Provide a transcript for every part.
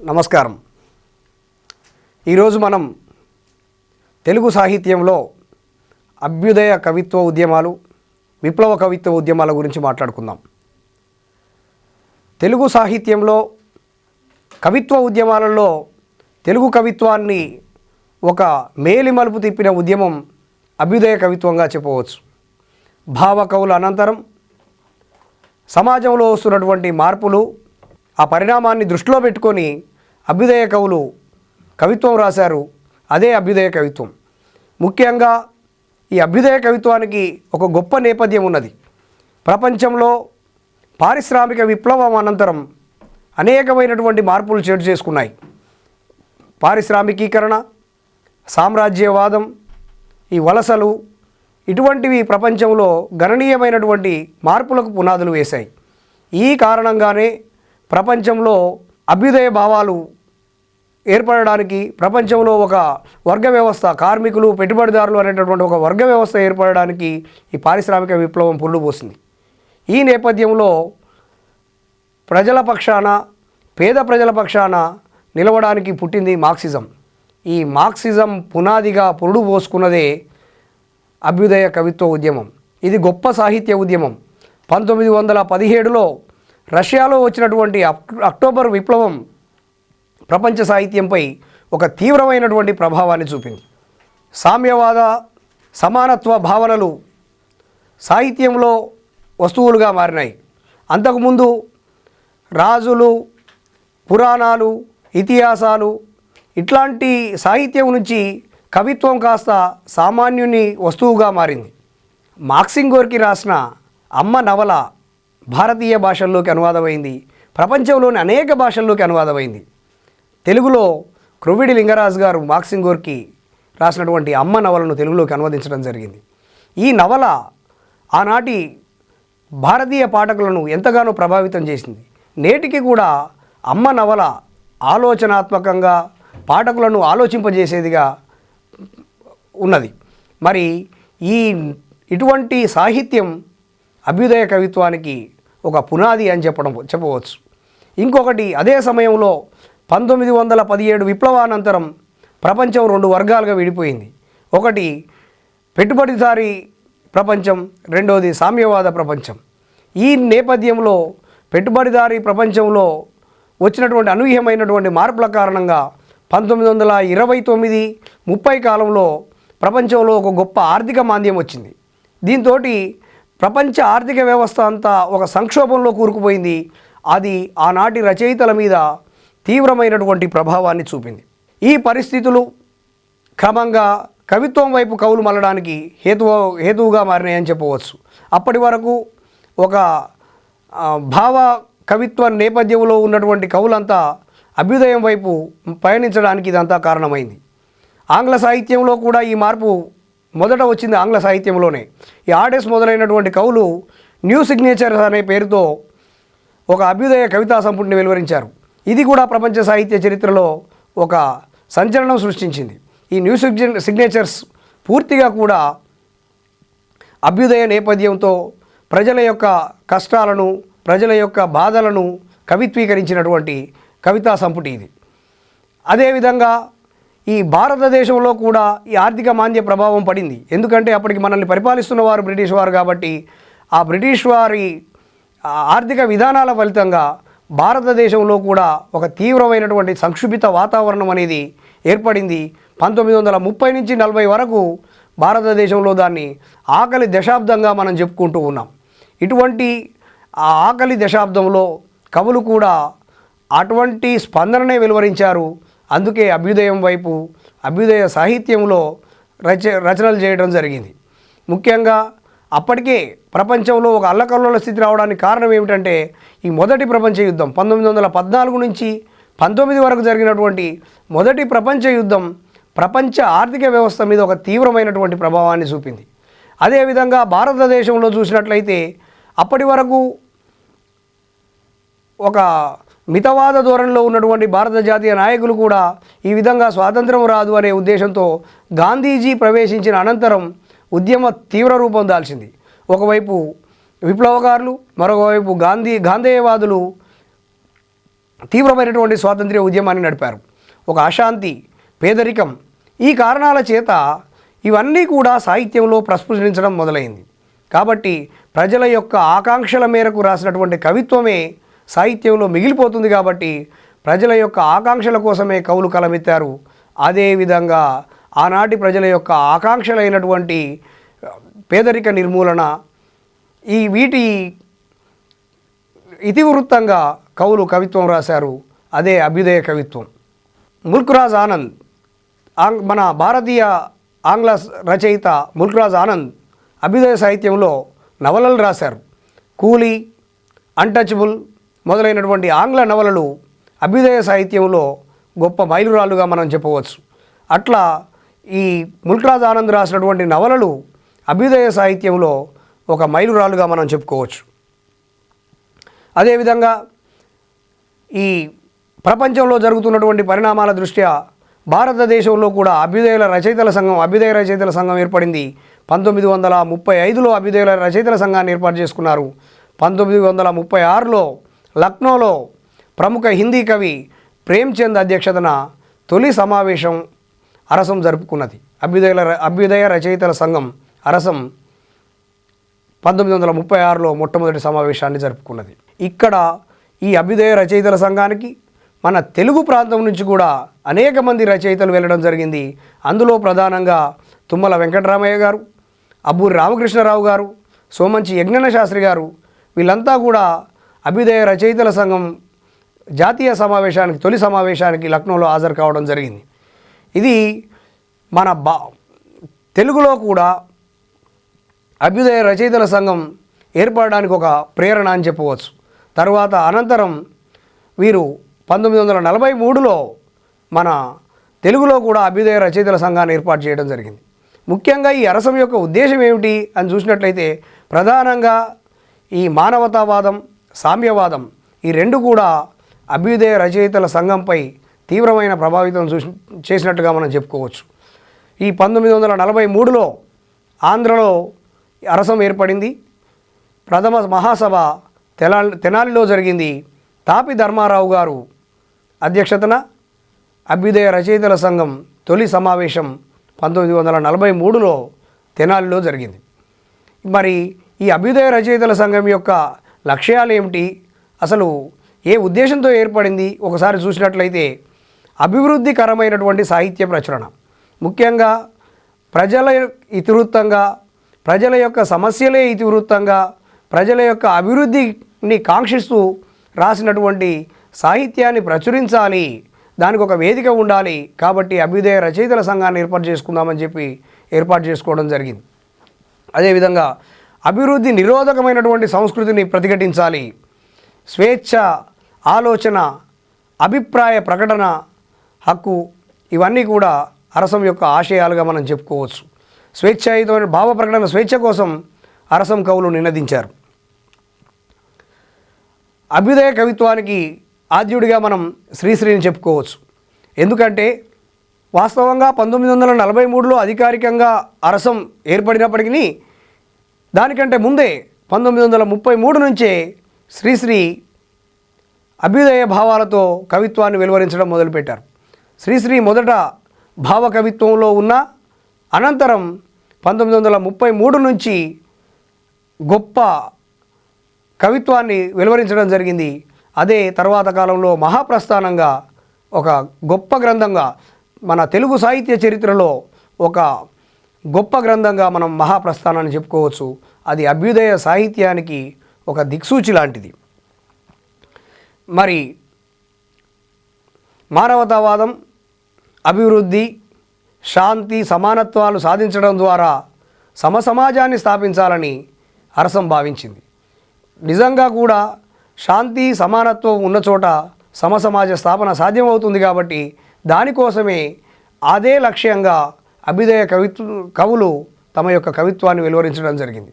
నమస్కారం. ఈరోజు మనం తెలుగు సాహిత్యంలో అభ్యుదయ కవిత్వ ఉద్యమాలు, విప్లవ కవిత్వ ఉద్యమాల గురించి మాట్లాడుకుందాం. తెలుగు సాహిత్యంలో కవిత్వ ఉద్యమాలలో తెలుగు కవిత్వాన్ని ఒక మేలి మలుపు తిప్పిన ఉద్యమం అభ్యుదయ కవిత్వంగా చెప్పవచ్చు. భావకవుల అనంతరం సమాజంలో వస్తున్నటువంటి మార్పులు, ఆ పరిణామాన్ని దృష్టిలో పెట్టుకొని అభ్యుదయ కవులు కవిత్వం రాశారు. అదే అభ్యుదయ కవిత్వం. ముఖ్యంగా ఈ అభ్యుదయ కవిత్వానికి ఒక గొప్ప నేపథ్యం ఉన్నది. ప్రపంచంలో పారిశ్రామిక విప్లవం అనంతరం అనేకమైనటువంటి మార్పులు చోటు చేసుకున్నాయి. పారిశ్రామికీకరణ, సామ్రాజ్యవాదం, ఈ వలసలు, ఇటువంటివి ప్రపంచంలో గణనీయమైనటువంటి మార్పులకు పునాదులు వేశాయి. ఈ కారణంగానే ప్రపంచంలో అభ్యుదయ భావాలు ఏర్పడడానికి, ప్రపంచంలో ఒక వర్గ వ్యవస్థ, కార్మికులు, పెట్టుబడిదారులు అనేటటువంటి ఒక వర్గ వ్యవస్థ ఏర్పడడానికి ఈ పారిశ్రామిక విప్లవం పురుడు పోసింది. ఈ నేపథ్యంలో ప్రజల పక్షాన, పేద ప్రజల పక్షాన నిలవడానికి పుట్టింది మార్క్సిజం. ఈ మార్క్సిజం పునాదిగా పురుడు పోసుకున్నదే అభ్యుదయ కవిత్వ ఉద్యమం. ఇది గొప్ప సాహిత్య ఉద్యమం. 1917లో రష్యాలో వచ్చినటువంటి అక్టోబర్ విప్లవం ప్రపంచ సాహిత్యంపై ఒక తీవ్రమైనటువంటి ప్రభావాన్ని చూపింది. సామ్యవాద, సమానత్వ భావనలు సాహిత్యంలో వస్తువులుగా మారినాయి. అంతకుముందు రాజులు, పురాణాలు, ఇతిహాసాలు ఇట్లాంటి సాహిత్యం నుంచి కవిత్వం కాస్త సామాన్యుని వస్తువుగా మారింది. మాక్సిమ్ గోర్కీ రాసిన అమ్మ నవల భారతీయ భాషల్లోకి అనువాదమైంది. ప్రపంచంలోని అనేక భాషల్లోకి అనువాదమైంది. తెలుగులో క్రొవ్విడి లింగరాజు గారు మాక్సిమ్ గోర్కీ రాసినటువంటి అమ్మ నవలను తెలుగులోకి అనువదించడం జరిగింది. ఈ నవల ఆనాటి భారతీయ పాఠకులను ఎంతగానో ప్రభావితం చేసింది. నేటికి కూడా అమ్మ నవల ఆలోచనాత్మకంగా పాఠకులను ఆలోచింపజేసేదిగా ఉన్నది. మరి ఇటువంటి సాహిత్యం అభ్యుదయ కవిత్వానికి ఒక పునాది అని చెప్పవచ్చు. ఇంకొకటి, అదే సమయంలో 1917 విప్లవానంతరం ప్రపంచం రెండు వర్గాలుగా విడిపోయింది. ఒకటి పెట్టుబడిదారీ ప్రపంచం, రెండోది సామ్యవాద ప్రపంచం. ఈ నేపథ్యంలో పెట్టుబడిదారీ ప్రపంచంలో వచ్చినటువంటి అనూహ్యమైనటువంటి మార్పుల కారణంగా 1929-30 కాలంలో ప్రపంచంలో ఒక గొప్ప ఆర్థిక మాంద్యం వచ్చింది. దీంతో ప్రపంచ ఆర్థిక వ్యవస్థ అంతా ఒక సంక్షోభంలో కూరుకుపోయింది. అది ఆనాటి రచయితల మీద తీవ్రమైనటువంటి ప్రభావాన్ని చూపింది. ఈ పరిస్థితులు క్రమంగా కవిత్వం వైపు కవులు మళ్ళడానికి హేతువుగా మారినాయని చెప్పవచ్చు. అప్పటి వరకు ఒక భావ కవిత్వ నేపథ్యంలో ఉన్నటువంటి కవులంతా అభ్యుదయం వైపు పయనించడానికి ఇదంతా కారణమైంది. ఆంగ్ల సాహిత్యంలో కూడా ఈ మార్పు మొదట వచ్చింది. ఆంగ్ల సాహిత్యంలోనే ఈ ఆర్డెస్ మొదలైనటువంటి కవులు న్యూ సిగ్నేచర్స్ అనే పేరుతో ఒక అభ్యుదయ కవితా సంపుటిని వెలువరించారు. ఇది కూడా ప్రపంచ సాహిత్య చరిత్రలో ఒక సంచలనం సృష్టించింది. ఈ న్యూ సిగ్నేచర్స్ పూర్తిగా కూడా అభ్యుదయ నేపథ్యంతో ప్రజల యొక్క కష్టాలను, ప్రజల యొక్క బాధలను కవిత్వీకరించినటువంటి కవితా సంపుటి ఇది. అదేవిధంగా ఈ భారతదేశంలో కూడా ఈ ఆర్థిక మాంద్య ప్రభావం పడింది. ఎందుకంటే అప్పటికి మనల్ని పరిపాలిస్తున్న వారు బ్రిటిష్ వారు కాబట్టి ఆ బ్రిటిష్ వారి ఆర్థిక విధానాల ఫలితంగా భారతదేశంలో కూడా ఒక తీవ్రమైనటువంటి సంక్షుభిత వాతావరణం అనేది ఏర్పడింది. 1930 నుంచి 40 వరకు భారతదేశంలో దాన్ని ఆకలి దశాబ్దంగా మనం చెప్పుకుంటూ ఉన్నాం. ఇటువంటి ఆ ఆకలి దశాబ్దంలో కవులు కూడా అటువంటి స్పందననే వెలువరించారు. అందుకే అభ్యుదయం వైపు, అభ్యుదయ సాహిత్యంలో రచనలు చేయడం జరిగింది. ముఖ్యంగా అప్పటికే ప్రపంచంలో ఒక అల్లకల్లోల స్థితి రావడానికి కారణం ఏమిటంటే ఈ మొదటి ప్రపంచ యుద్ధం 1914 నుంచి 19 వరకు జరిగినటువంటి మొదటి ప్రపంచ యుద్ధం ప్రపంచ ఆర్థిక వ్యవస్థ మీద ఒక తీవ్రమైనటువంటి ప్రభావాన్ని చూపింది. అదేవిధంగా భారతదేశంలో చూసినట్లయితే అప్పటి వరకు ఒక మితవాద ధోరణిలో ఉన్నటువంటి భారత జాతీయ నాయకులు కూడా ఈ విధంగా స్వాతంత్రం రాదు అనే ఉద్దేశంతో గాంధీజీ ప్రవేశించిన అనంతరం ఉద్యమ తీవ్ర రూపం దాల్చింది. ఒకవైపు విప్లవకారులు, మరొకవైపు గాంధేయవాదులు తీవ్రమైనటువంటి స్వాతంత్ర్య ఉద్యమాన్ని నడిపారు. ఒక అశాంతి, పేదరికం, ఈ కారణాల చేత ఇవన్నీ కూడా సాహిత్యంలో ప్రస్ఫురించడం మొదలైంది. కాబట్టి ప్రజల యొక్క ఆకాంక్షల మేరకు రాసినటువంటి కవిత్వమే సాహిత్యంలో మిగిలిపోతుంది. కాబట్టి ప్రజల యొక్క ఆకాంక్షల కోసమే కవులు కలమెత్తారు. అదేవిధంగా ఆనాటి ప్రజల యొక్క ఆకాంక్షలైనటువంటి పేదరిక నిర్మూలన, వీటి ఇతివృత్తంగా కవులు కవిత్వం రాశారు. అదే అభ్యుదయ కవిత్వం. ముల్క్రాజ్ ఆనంద్, మన భారతీయ ఆంగ్ల రచయిత ముల్క్రాజ్ ఆనంద్ అభ్యుదయ సాహిత్యంలో నవలలు రాశారు. కూలీ, అన్టచబుల్ మొదలైనటువంటి ఆంగ్ల నవలలు అభ్యుదయ సాహిత్యంలో గొప్ప మైలురాళ్ళుగా మనం చెప్పవచ్చు. అట్లా ఈ ముల్క్రాజ్ ఆనంద్ రాసినటువంటి నవలలు అభ్యుదయ సాహిత్యంలో ఒక మైలురాళ్ళుగా మనం చెప్పుకోవచ్చు. అదేవిధంగా ఈ ప్రపంచంలో జరుగుతున్నటువంటి పరిణామాల దృష్ట్యా భారతదేశంలో కూడా అభ్యుదయ రచయితల సంఘం ఏర్పడింది. 1935లో అభ్యుదయ రచయితల సంఘాన్ని ఏర్పాటు చేసుకున్నారు. 1936లో లక్నోలో ప్రముఖ హిందీ కవి ప్రేమ్చంద్ అధ్యక్షతన తొలి సమావేశం అరసం జరుపుకున్నది. అభ్యుదయ రచయితల సంఘం అరసం 1936లో మొట్టమొదటి సమావేశాన్ని జరుపుకున్నది. ఇక్కడ ఈ అభ్యుదయ రచయితల సంఘానికి మన తెలుగు ప్రాంతం నుంచి కూడా అనేక మంది రచయితలు వెళ్ళడం జరిగింది. అందులో ప్రధానంగా తుమ్మల వెంకటరామయ్య గారు, అబ్బూరి రామకృష్ణరావు గారు, సోమంచి యజ్ఞన శాస్త్రి గారు, వీళ్ళంతా కూడా అభ్యుదయ రచయితల సంఘం జాతీయ సమావేశానికి, తొలి సమావేశానికి లక్నోలో హాజరు కావడం జరిగింది. ఇది మన తెలుగులో కూడా అభ్యుదయ రచయితల సంఘం ఏర్పడడానికి ఒక ప్రేరణ అని చెప్పవచ్చు. తర్వాత అనంతరం వీరు 1943లో మన తెలుగులో కూడా అభ్యుదయ రచయితల సంఘాన్ని ఏర్పాటు చేయడం జరిగింది. ముఖ్యంగా ఈ అరసం యొక్క ఉద్దేశం ఏమిటి అని చూసినట్లయితే ప్రధానంగా ఈ మానవతావాదం, సామ్యవాదం, ఈ రెండు కూడా అభ్యుదయ రచయితల సంఘంపై తీవ్రమైన ప్రభావితం చేసినట్టుగా మనం చెప్పుకోవచ్చు. ఈ 1943లో ఆంధ్రలో అరసం ఏర్పడింది. ప్రథమ మహాసభ తెనాలిలో జరిగింది. తాపి ధర్మారావు గారు అధ్యక్షతన అభ్యుదయ రచయితల సంఘం తొలి సమావేశం 1943లో తెనాలిలో జరిగింది. మరి ఈ అభ్యుదయ రచయితల సంఘం యొక్క లక్ష్యాలు ఏమిటి, అసలు ఏ ఉద్దేశంతో ఏర్పడింది ఒకసారి చూసినట్లయితే అభివృద్ధికరమైనటువంటి సాహిత్య ప్రచురణ, ముఖ్యంగా ప్రజల ఇతివృత్తంగా, ప్రజల యొక్క సమస్యలే ఇతివృత్తంగా, ప్రజల యొక్క అభివృద్ధిని కాంక్షిస్తూ రాసినటువంటి సాహిత్యాన్ని ప్రచురించాలి, దానికి ఒక వేదిక ఉండాలి. కాబట్టి అభ్యుదయ రచయితల సంఘాన్ని ఏర్పాటు చేసుకోవడం జరిగింది. అదేవిధంగా అభివృద్ధి నిరోధకమైనటువంటి సంస్కృతిని ప్రతిఘటించాలి. స్వేచ్ఛ, ఆలోచన, అభిప్రాయ ప్రకటన హక్కు, ఇవన్నీ కూడా అరసం యొక్క ఆశయాలుగా మనం చెప్పుకోవచ్చు. స్వేచ్ఛాయుతమైన భావ ప్రకటన స్వేచ్ఛ కోసం అరసం కవులు నినదించారు. అభ్యుదయ కవిత్వానికి ఆద్యుడిగా మనం శ్రీశ్రీని చెప్పుకోవచ్చు. ఎందుకంటే వాస్తవంగా 1943లో అధికారికంగా అరసం ఏర్పడినప్పటికీ దానికంటే ముందే 1933 నుంచే శ్రీశ్రీ అభ్యుదయ భావాలతో కవిత్వాన్ని వెలువరించడం మొదలుపెట్టారు. శ్రీశ్రీ మొదట భావ కవిత్వంలో ఉన్న అనంతరం 1933 నుంచి గొప్ప కవిత్వాన్ని వెలువరించడం జరిగింది. అదే తర్వాత కాలంలో మహాప్రస్థానంగా, ఒక గొప్ప గ్రంథంగా, మన తెలుగు సాహిత్య చరిత్రలో ఒక గొప్ప గ్రంథంగా మనం మహాప్రస్థానాన్ని చెప్పుకోవచ్చు. అది అభ్యుదయ సాహిత్యానికి ఒక దిక్సూచి లాంటిది. మరి మానవతావాదం, అభివృద్ధి, శాంతి, సమానత్వాలు సాధించడం ద్వారా సమసమాజాన్ని స్థాపించాలని అరసం భావించింది. నిజంగా కూడా శాంతి, సమానత్వం ఉన్న చోట సమసమాజ స్థాపన సాధ్యమవుతుంది. కాబట్టి దానికోసమే అదే లక్ష్యంగా అభ్యుదయ కవులు తమ యొక్క కవిత్వాన్ని వెలువరించడం జరిగింది.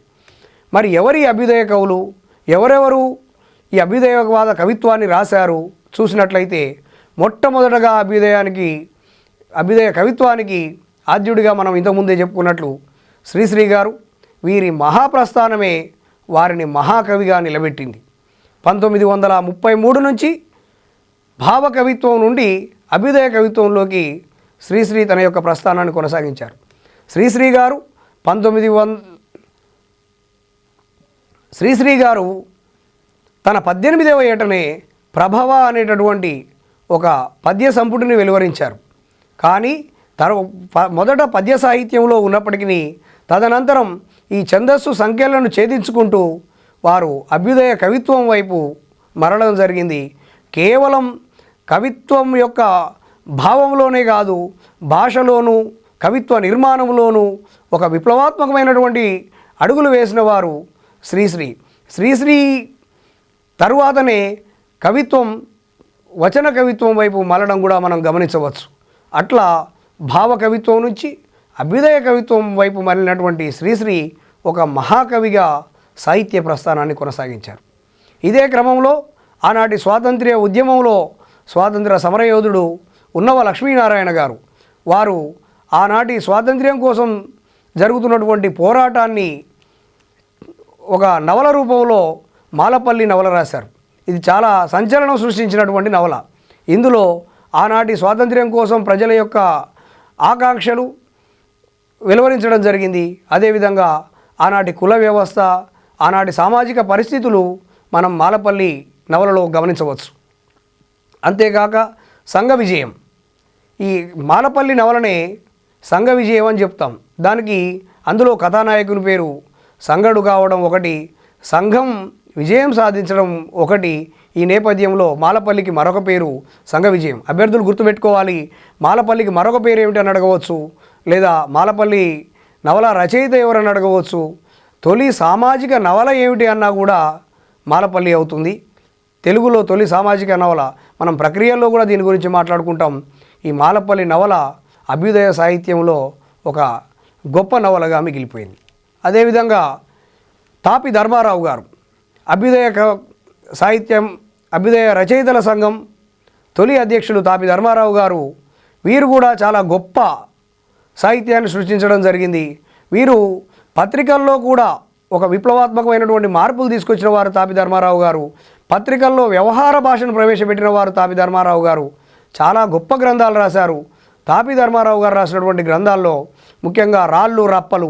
మరి ఎవరి అభ్యుదయ కవులు, ఎవరెవరు ఈ అభ్యుదయవాద కవిత్వాన్ని రాశారు చూసినట్లయితే మొట్టమొదటగా అభ్యుదయ కవిత్వానికి ఆద్యుడిగా మనం ఇంతకుముందే చెప్పుకున్నట్లు శ్రీశ్రీ గారు. వీరి మహాప్రస్థానమే వారిని మహాకవిగా నిలబెట్టింది. 1933 నుంచి భావ కవిత్వం నుండి అభ్యుదయ కవిత్వంలోకి శ్రీశ్రీ తన యొక్క ప్రస్థానాన్ని కొనసాగించారు. శ్రీశ్రీ గారు శ్రీశ్రీ గారు తన 18వ ఏటనే ప్రభవ అనేటటువంటి ఒక పద్య సంపుటిని వెలువరించారు. కానీ మొదట పద్య సాహిత్యంలో ఉన్నప్పటికీ తదనంతరం ఈ ఛందస్సు సంఖ్యలను ఛేదించుకుంటూ వారు అభ్యుదయ కవిత్వం వైపు మరలడం జరిగింది. కేవలం కవిత్వం యొక్క భావంలోనే కాదు, భాషలోనూ కవిత్వ నిర్మాణంలోనూ ఒక విప్లవాత్మకమైనటువంటి అడుగులు వేసిన వారు శ్రీశ్రీ తరువాతనే కవిత్వం వచన కవిత్వం వైపు మళ్ళడం కూడా మనం గమనించవచ్చు. అట్లా భావ కవిత్వం నుంచి అభ్యుదయ కవిత్వం వైపు మళ్ళినటువంటి శ్రీశ్రీ ఒక మహాకవిగా సాహిత్య ప్రస్థానాన్ని కొనసాగించారు. ఇదే క్రమంలో ఆనాటి స్వాతంత్ర్య ఉద్యమంలో స్వాతంత్ర సమరయోధుడు ఉన్నవ లక్ష్మీనారాయణ గారు వారు ఆనాటి స్వాతంత్ర్యం కోసం జరుగుతున్నటువంటి పోరాటాన్ని ఒక నవల రూపంలో మాలపల్లి నవల రాశారు. ఇది చాలా సంచలనం సృష్టించినటువంటి నవల. ఇందులో ఆనాటి స్వాతంత్ర్యం కోసం ప్రజల యొక్క ఆకాంక్షలు వెలువరించడం జరిగింది. అదేవిధంగా ఆనాటి కుల వ్యవస్థ, ఆనాటి సామాజిక పరిస్థితులు మనం మాలపల్లి నవలలో గమనించవచ్చు. అంతేకాక సంఘ విజయం, ఈ మాలపల్లి నవలనే సంఘ విజయం అని చెప్తాం. దానికి అందులో కథానాయకుని పేరు సంగడు కావడం ఒకటి, సంఘం విజయం సాధించడం ఒకటి. ఈ నేపథ్యంలో మాలపల్లికి మరొక పేరు సంఘ విజయం. అభ్యర్థులు గుర్తుపెట్టుకోవాలి, మాలపల్లికి మరొక పేరు ఏమిటి అని అడగవచ్చు, లేదా మాలపల్లి నవల రచయిత ఎవరని అడగవచ్చు. తొలి సామాజిక నవల ఏమిటి అన్నా కూడా మాలపల్లి అవుతుంది. తెలుగులో తొలి సామాజిక నవల, మనం ప్రక్రియల్లో కూడా దీని గురించి మాట్లాడుకుంటాం. ఈ మాలపల్లి నవల అభ్యుదయ సాహిత్యంలో ఒక గొప్ప నవలగా మిగిలిపోయింది. అదేవిధంగా తాపి ధర్మారావు గారు అభ్యుదయ రచయితల సంఘం తొలి అధ్యక్షులు తాపి ధర్మారావు గారు, వీరు కూడా చాలా గొప్ప సాహిత్యాన్ని సృష్టించడం జరిగింది. వీరు పత్రికల్లో కూడా ఒక విప్లవాత్మకమైనటువంటి మార్పులు తీసుకొచ్చిన వారు తాపి ధర్మారావు గారు. పత్రికల్లో వ్యవహార భాషను ప్రవేశపెట్టిన వారు తాపి ధర్మారావు గారు. చాలా గొప్ప గ్రంథాలు రాశారు. తాపి ధర్మారావు గారు రాసినటువంటి గ్రంథాల్లో ముఖ్యంగా రాళ్ళు రప్పలు,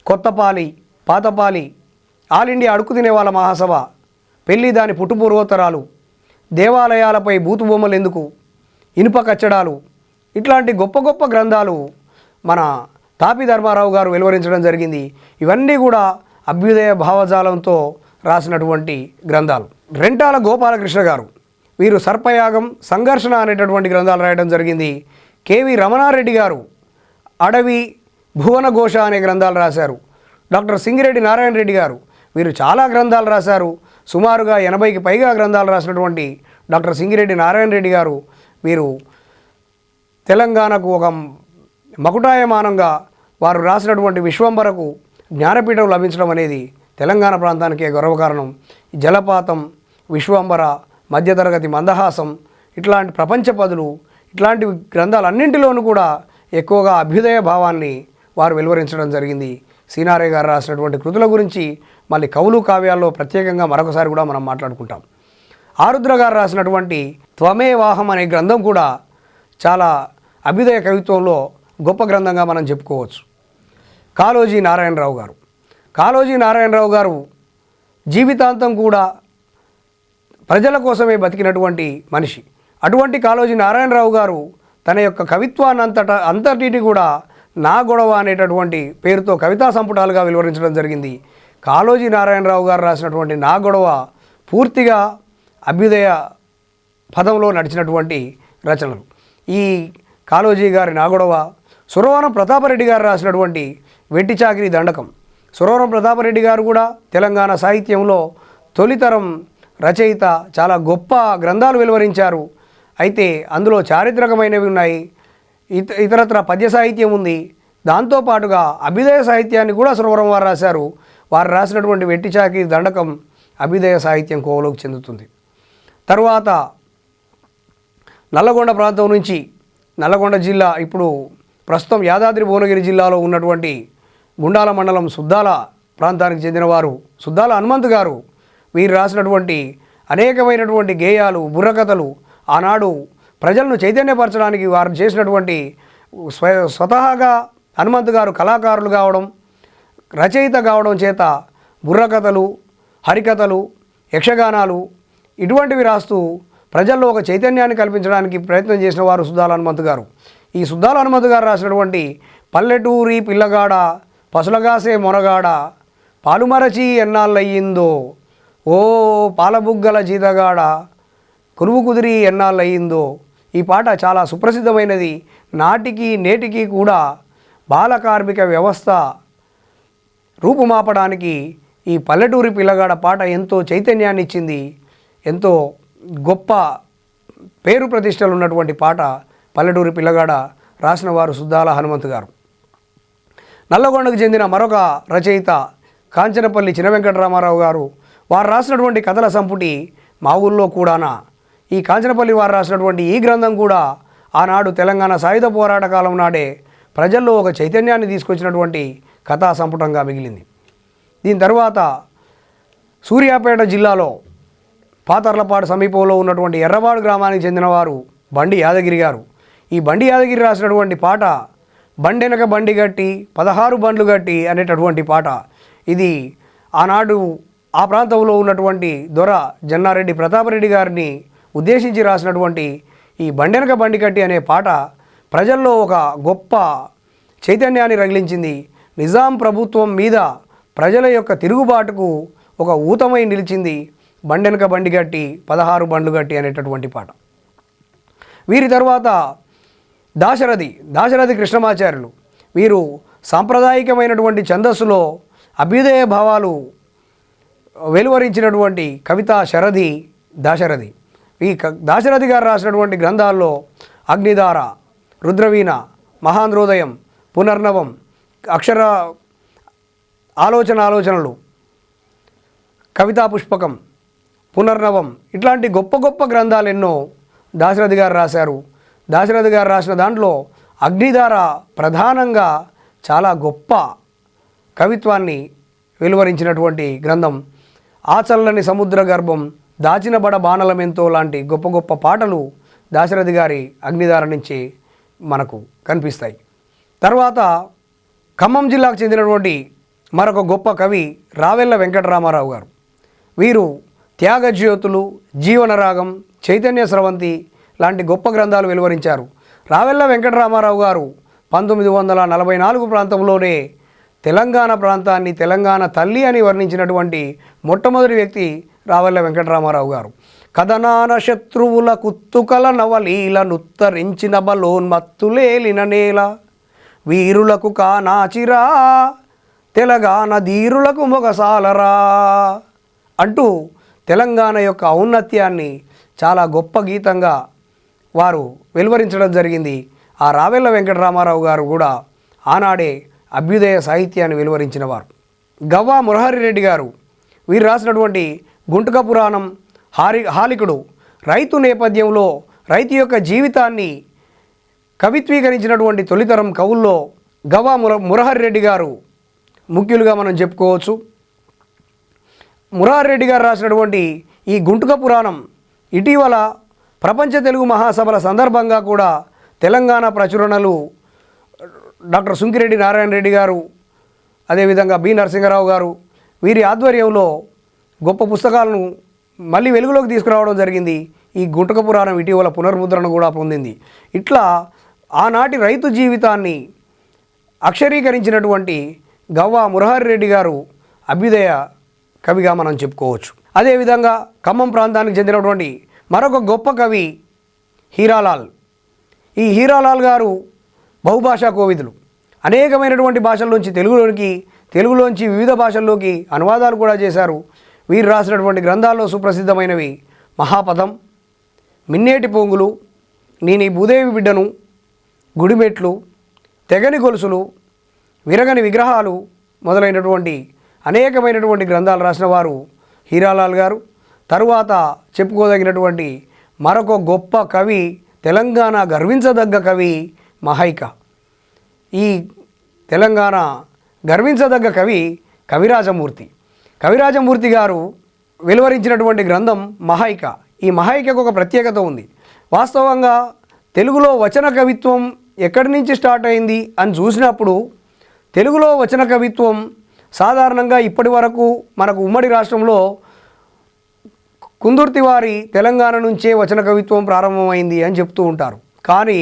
కొత్తపాలి, పాతపాలి, ఆల్ ఇండియా అడుగు తినేవాళ్ళ మహాసభ, పెళ్లి దాని పుట్టుపూర్వోత్తరాలు, దేవాలయాలపై బూతు బొమ్మలు ఎందుకు, ఇనుప కచ్చడాలు, ఇట్లాంటి గొప్ప గొప్ప గ్రంథాలు మన తాపి ధర్మారావు గారు వెలువరించడం జరిగింది. ఇవన్నీ కూడా అభ్యుదయ భావజాలంతో రాసినటువంటి గ్రంథాలు. రెంటాల గోపాలకృష్ణ గారు, వీరు సర్పయాగం, సంఘర్షణ అనేటటువంటి గ్రంథాలు రాయడం జరిగింది. కేవి రమణారెడ్డి గారు అడవి, భువన ఘోష అనే గ్రంథాలు రాశారు. డాక్టర్ సింగిరెడ్డి నారాయణ రెడ్డి గారు, వీరు చాలా గ్రంథాలు రాశారు. సుమారుగా 80కి పైగా గ్రంథాలు రాసినటువంటి డాక్టర్ సింగిరెడ్డి నారాయణ రెడ్డి గారు, వీరు తెలంగాణకు ఒక మకుటాయమానంగా వారు రాసినటువంటి విశ్వంబరకు జ్ఞానపీఠం లభించడం అనేది తెలంగాణ ప్రాంతానికే గర్వకారణం. జలపాతం, విశ్వంబర, మధ్యతరగతి మందహాసం, ఇట్లాంటి ప్రపంచ పదులు, ఇట్లాంటి గ్రంథాలన్నింటిలోనూ కూడా ఎక్కువగా అభ్యుదయ భావాన్ని వారు వెలువరించడం జరిగింది. సీనారే గారు రాసినటువంటి కృతుల గురించి మళ్ళీ కవులు కావ్యాల్లో ప్రత్యేకంగా మరొకసారి కూడా మనం మాట్లాడుకుంటాం. ఆరుద్ర గారు రాసినటువంటి త్వమే వాహం అనే గ్రంథం కూడా చాలా అభ్యుదయ కవిత్వంలో గొప్ప గ్రంథంగా మనం చెప్పుకోవచ్చు. కాళోజీ నారాయణరావు గారు జీవితాంతం కూడా ప్రజల కోసమే బతికినటువంటి మనిషి. అటువంటి కాళోజీ నారాయణరావు గారు తన యొక్క కవిత్వాన్ని అంతటిని కూడా నా గొడవ అనేటటువంటి పేరుతో కవితా సంపుటాలుగా వెలువరించడం జరిగింది. కాళోజీ నారాయణరావు గారు రాసినటువంటి నా గొడవ పూర్తిగా అభ్యుదయ పదంలో నడిచినటువంటి రచనలు. ఈ కాళోజీ గారి నా గొడవ, సురవరం ప్రతాపరెడ్డి గారు రాసినటువంటి వెట్టి చాకిరి దండకం. సురవరం ప్రతాపరెడ్డి గారు కూడా తెలంగాణ సాహిత్యంలో తొలితరం రచయిత, చాలా గొప్ప గ్రంథాలు వెలువరించారు. అయితే అందులో చారిత్రకమైనవి ఉన్నాయి, ఇతరత్ర పద్య సాహిత్యం ఉంది. దాంతోపాటుగా అభ్యుదయ సాహిత్యాన్ని కూడా సురవరం వారు రాశారు. వారు రాసినటువంటి వెట్టి చాకిరి దండకం అభ్యుదయ సాహిత్యం కోవలోకి చెందుతుంది. తరువాత నల్లగొండ ప్రాంతం నుంచి, నల్లగొండ జిల్లా ఇప్పుడు ప్రస్తుతం యాదాద్రి భువనగిరి జిల్లాలో ఉన్నటువంటి గుండాల మండలం సుద్దాల ప్రాంతానికి చెందినవారు సుద్దాల హనుమంత్ గారు. వీరు రాసినటువంటి అనేకమైనటువంటి గేయాలు, బుర్రకథలు, ఆనాడు ప్రజలను చైతన్యపరచడానికి వారు చేసినటువంటి స్వతహాగా హనుమంతు గారు కళాకారులు కావడం, రచయిత కావడం చేత బుర్రకథలు, హరికథలు, యక్షగానాలు ఇటువంటివి రాస్తూ ప్రజల్లో ఒక చైతన్యాన్ని కల్పించడానికి ప్రయత్నం చేసిన వారు సుద్దాల హనుమంతు గారు. ఈ సుద్దాల హనుమంతు గారు రాసినటువంటి పల్లెటూరి పిల్లగాడ పసులగాసే మొనగాడ పాలుమరచి ఎన్నాళ్ళయ్యిందో, ఓ పాలబుగ్గల జీతగాడ కురువు కుదిరి ఎన్నాళ్ళయ్యిందో, ఈ పాట చాలా సుప్రసిద్ధమైనది. నాటికి నేటికి కూడా బాల కార్మిక వ్యవస్థ రూపుమాపడానికి ఈ పల్లెటూరి పిల్లగాడ పాట ఎంతో చైతన్యాన్ని ఇచ్చింది. ఎంతో గొప్ప పేరు ప్రతిష్టలు ఉన్నటువంటి పాట పల్లెటూరి పిల్లగాడ రాసిన వారు సుద్దాల హనుమంతు గారు. నల్లగొండకు చెందిన మరొక రచయిత కాంచనపల్లి చిన వెంకటరామారావు గారు. వారు రాసినటువంటి కథల సంపుటి మా ఊళ్ళో కూడానా. ఈ కాంచనపల్లి వారు రాసినటువంటి ఈ గ్రంథం కూడా ఆనాడు తెలంగాణ సాయుధ పోరాట కాలం నాడే ప్రజల్లో ఒక చైతన్యాన్ని తీసుకొచ్చినటువంటి కథా సంపుటంగా మిగిలింది. దీని తర్వాత సూర్యాపేట జిల్లాలో పాతర్లపాడు సమీపంలో ఉన్నటువంటి ఎర్రవాడు గ్రామానికి చెందినవారు బండి యాదగిరి గారు. ఈ బండి యాదగిరి రాసినటువంటి పాట బండెనక బండి గట్టి 16 బండ్లు గట్టి అనేటటువంటి పాట. ఇది ఆనాడు ఆ ప్రాంతంలో ఉన్నటువంటి దొర జన్నారెడ్డి ప్రతాపరెడ్డి గారిని ఉద్దేశించి రాసినటువంటి ఈ బండెనక బండి కట్టి అనే పాట ప్రజల్లో ఒక గొప్ప చైతన్యాన్ని రగిలించింది. నిజాం ప్రభుత్వం మీద ప్రజల యొక్క తిరుగుబాటుకు ఒక ఊతమై నిలిచింది. బండెనక బండి గట్టి 16 బండ్లు గట్టి అనేటటువంటి పాట. వీరి తర్వాత దాశరథి కృష్ణమాచార్యులు. వీరు సాంప్రదాయికమైనటువంటి ఛందస్సులో అభ్యుదయ భావాలు వెలువరించినటువంటి కవితా శరథి దాశరథి. ఈ దాశరథి గారు రాసినటువంటి గ్రంథాల్లో అగ్నిధార, రుద్రవీణ, మహాంధ్రోదయం, పునర్నవం, అక్షర ఆలోచనలు, కవితా పుష్పకం, పునర్నవం ఇట్లాంటి గొప్ప గొప్ప గ్రంథాలు ఎన్నో దాశరథి గారు రాశారు. దాశరథి గారు రాసిన దాంట్లో అగ్నిధార ప్రధానంగా చాలా గొప్ప కవిత్వాన్ని వెలువరించినటువంటి గ్రంథం. ఆచల్లని సముద్ర గర్భం, దాచిన బడ బాణలమెంతో లాంటి గొప్ప గొప్ప పాటలు దాశరథి గారి అగ్నిధార నుంచి మనకు కనిపిస్తాయి. తర్వాత ఖమ్మం జిల్లాకు చెందినటువంటి మరొక గొప్ప కవి రావెల్ల వెంకటరామారావు గారు. వీరు త్యాగజ్యోతులు, జీవనరాగం, చైతన్య స్రవంతి లాంటి గొప్ప గ్రంథాలు వెలువరించారు. రావెల్ల వెంకటరామారావు గారు 1944 ప్రాంతంలోనే తెలంగాణ ప్రాంతాన్ని తెలంగాణ తల్లి అని వర్ణించినటువంటి మొట్టమొదటి వ్యక్తి రావెల్ల వెంకటరామారావు గారు. కథనాన శత్రువుల కుత్తుకల నవలీల నుత్తరించిన బలోన్మత్తులేలిన నేల వీరులకు కానాచిరా తెలంగాణ ధీరులకు మొగసాలరా అంటూ తెలంగాణ యొక్క ఔన్నత్యాన్ని చాలా గొప్ప గీతంగా వారు వెలువరించడం జరిగింది. ఆ రావెల్ల వెంకటరామారావు గారు కూడా ఆనాడే అభ్యుదయ సాహిత్యాన్ని వెలువరించిన వారు. గవ్వా మురహరి రెడ్డి గారు. వీరు రాసినటువంటి గుంటక పురాణం, హాలికుడు రైతు నేపథ్యంలో రైతు యొక్క జీవితాన్ని కవిత్వీకరించినటువంటి తొలితరం కవుల్లో గవ్వా మురహరి రెడ్డి గారు ముఖ్యులుగా మనం చెప్పుకోవచ్చు. మురహరి రెడ్డి గారు రాసినటువంటి ఈ గుంటక పురాణం ఇటీవల ప్రపంచ తెలుగు మహాసభల సందర్భంగా కూడా తెలంగాణ ప్రచురణలు డాక్టర్ సుంకిరెడ్డి నారాయణ రెడ్డి గారు, అదేవిధంగా బి నరసింహరావు గారు వీరి ఆధ్వర్యంలో గొప్ప పుస్తకాలను మళ్ళీ వెలుగులోకి తీసుకురావడం జరిగింది. ఈ గుంటక పురాణం ఇటీవల పునర్ముద్రణ కూడా పొందింది. ఇట్లా ఆనాటి రైతు జీవితాన్ని అక్షరీకరించినటువంటి గవ్వా మురహరి రెడ్డి గారు అభ్యుదయ కవిగా మనం చెప్పుకోవచ్చు. అదేవిధంగా ఖమ్మం ప్రాంతానికి చెందినటువంటి మరొక గొప్ప కవి హీరాలాల్. ఈ హీరాలాల్ గారు బహుభాషా కోవిదులు. అనేకమైనటువంటి భాషల్లోంచి తెలుగులోంచి వివిధ భాషల్లోకి అనువాదాలు కూడా చేశారు. వీరు రాసినటువంటి గ్రంథాల్లో సుప్రసిద్ధమైనవి మహాపదం, మిన్నేటి పొంగులు, నేనీ భూదేవి బిడ్డను, గుడిమెట్లు, తెగని గొలుసులు, విరగని విగ్రహాలు మొదలైనటువంటి అనేకమైనటువంటి గ్రంథాలు రాసిన వారు హీరాలాల్ గారు. తరువాత చెప్పుకోదగినటువంటి మరొక గొప్ప కవి, తెలంగాణ గర్వించదగ్గ కవి మహైక. ఈ తెలంగాణ గర్వించదగ్గ కవి కవిరాజమూర్తి గారు వెలువరించినటువంటి గ్రంథం మహైక. ఈ మహైకకు ఒక ప్రత్యేకత ఉంది. వాస్తవంగా తెలుగులో వచన కవిత్వం ఎక్కడి నుంచి స్టార్ట్ అయింది అని చూసినప్పుడు తెలుగులో వచన కవిత్వం సాధారణంగా ఇప్పటి వరకు మనకు ఉమ్మడి రాష్ట్రంలో కుందుర్తి వారి తెలంగాణ నుంచే వచన కవిత్వం ప్రారంభమైంది అని చెప్తూ ఉంటారు. కానీ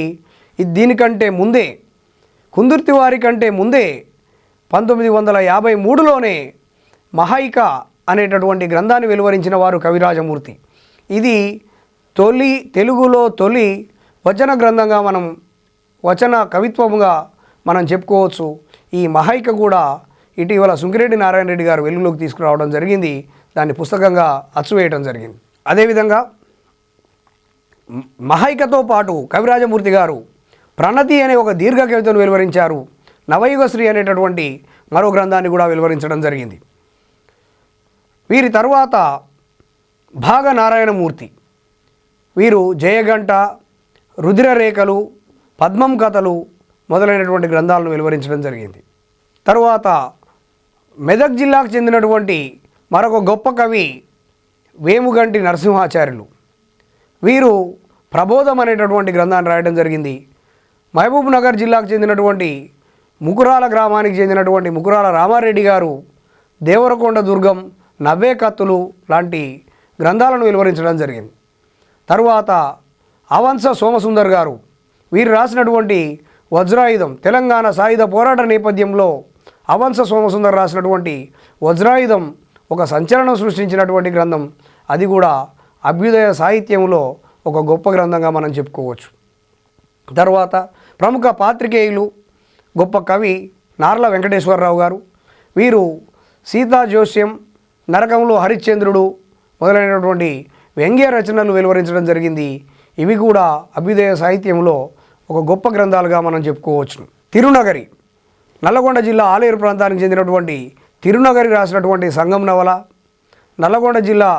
దీనికంటే ముందే కుందుర్తి వారి కంటే ముందే 1953లోనే మహైక అనేటటువంటి గ్రంథాన్ని వెలువరించిన వారు కవిరాజమూర్తి. ఇది తెలుగులో తొలి వచన గ్రంథంగా వచన కవిత్వంగా మనం చెప్పుకోవచ్చు. ఈ మహైక కూడా ఇటీవల సుంకిరెడ్డి నారాయణ రెడ్డి గారు వెలుగులోకి తీసుకురావడం జరిగింది. దాన్ని పుస్తకంగా అచ్చువేయడం జరిగింది. అదేవిధంగా మహైకతో పాటు కవిరాజమూర్తి గారు ప్రణతి అనే ఒక దీర్ఘ కవితను వెలువరించారు. నవయుగశ్రీ అనేటటువంటి మరో గ్రంథాన్ని కూడా వెలువరించడం జరిగింది. వీరి తరువాత భాగ నారాయణమూర్తి, వీరు జయగంట, రుద్రరేఖలు, పద్మం కథలు మొదలైనటువంటి గ్రంథాలను వెలువరించడం జరిగింది. తరువాత మెదక్ జిల్లాకు చెందినటువంటి మరొక గొప్ప కవి వేముగంటి నరసింహాచార్యులు, వీరు ప్రబోధం అనేటటువంటి గ్రంథాన్ని రాయడం జరిగింది. మహబూబ్ నగర్ జిల్లాకు చెందినటువంటి ముకురాల గ్రామానికి చెందినటువంటి ముకురాల రామారెడ్డి గారు దేవరకొండ దుర్గం, నవ్వే కత్తులు లాంటి గ్రంథాలను వెలువరించడం జరిగింది. తరువాత అవంస సోమసుందర్ గారు, వీరు రాసినటువంటి వజ్రాయుధం, తెలంగాణ సాయుధ పోరాట నేపథ్యంలో అవంస సోమసుందర్ రాసినటువంటి వజ్రాయుధం ఒక సంచలనం సృష్టించినటువంటి గ్రంథం. అది కూడా అభ్యుదయ సాహిత్యంలో ఒక గొప్ప గ్రంథంగా మనం చెప్పుకోవచ్చు. తర్వాత ప్రముఖ పాత్రికేయులు, గొప్ప కవి నార్ల వెంకటేశ్వరరావు గారు, వీరు సీతా జోస్యం, నరకంలో హరిశ్చంద్రుడు మొదలైనటువంటి వ్యంగ్య రచనలు వెలువరించడం జరిగింది. ఇవి కూడా అభ్యుదయ సాహిత్యంలో ఒక గొప్ప గ్రంథాలుగా మనం చెప్పుకోవచ్చు. తిరునగరి, నల్లగొండ జిల్లా ఆలేరు ప్రాంతానికి చెందినటువంటి తిరునగరి రాసినటువంటి సంగం నవల, నల్లగొండ జిల్లా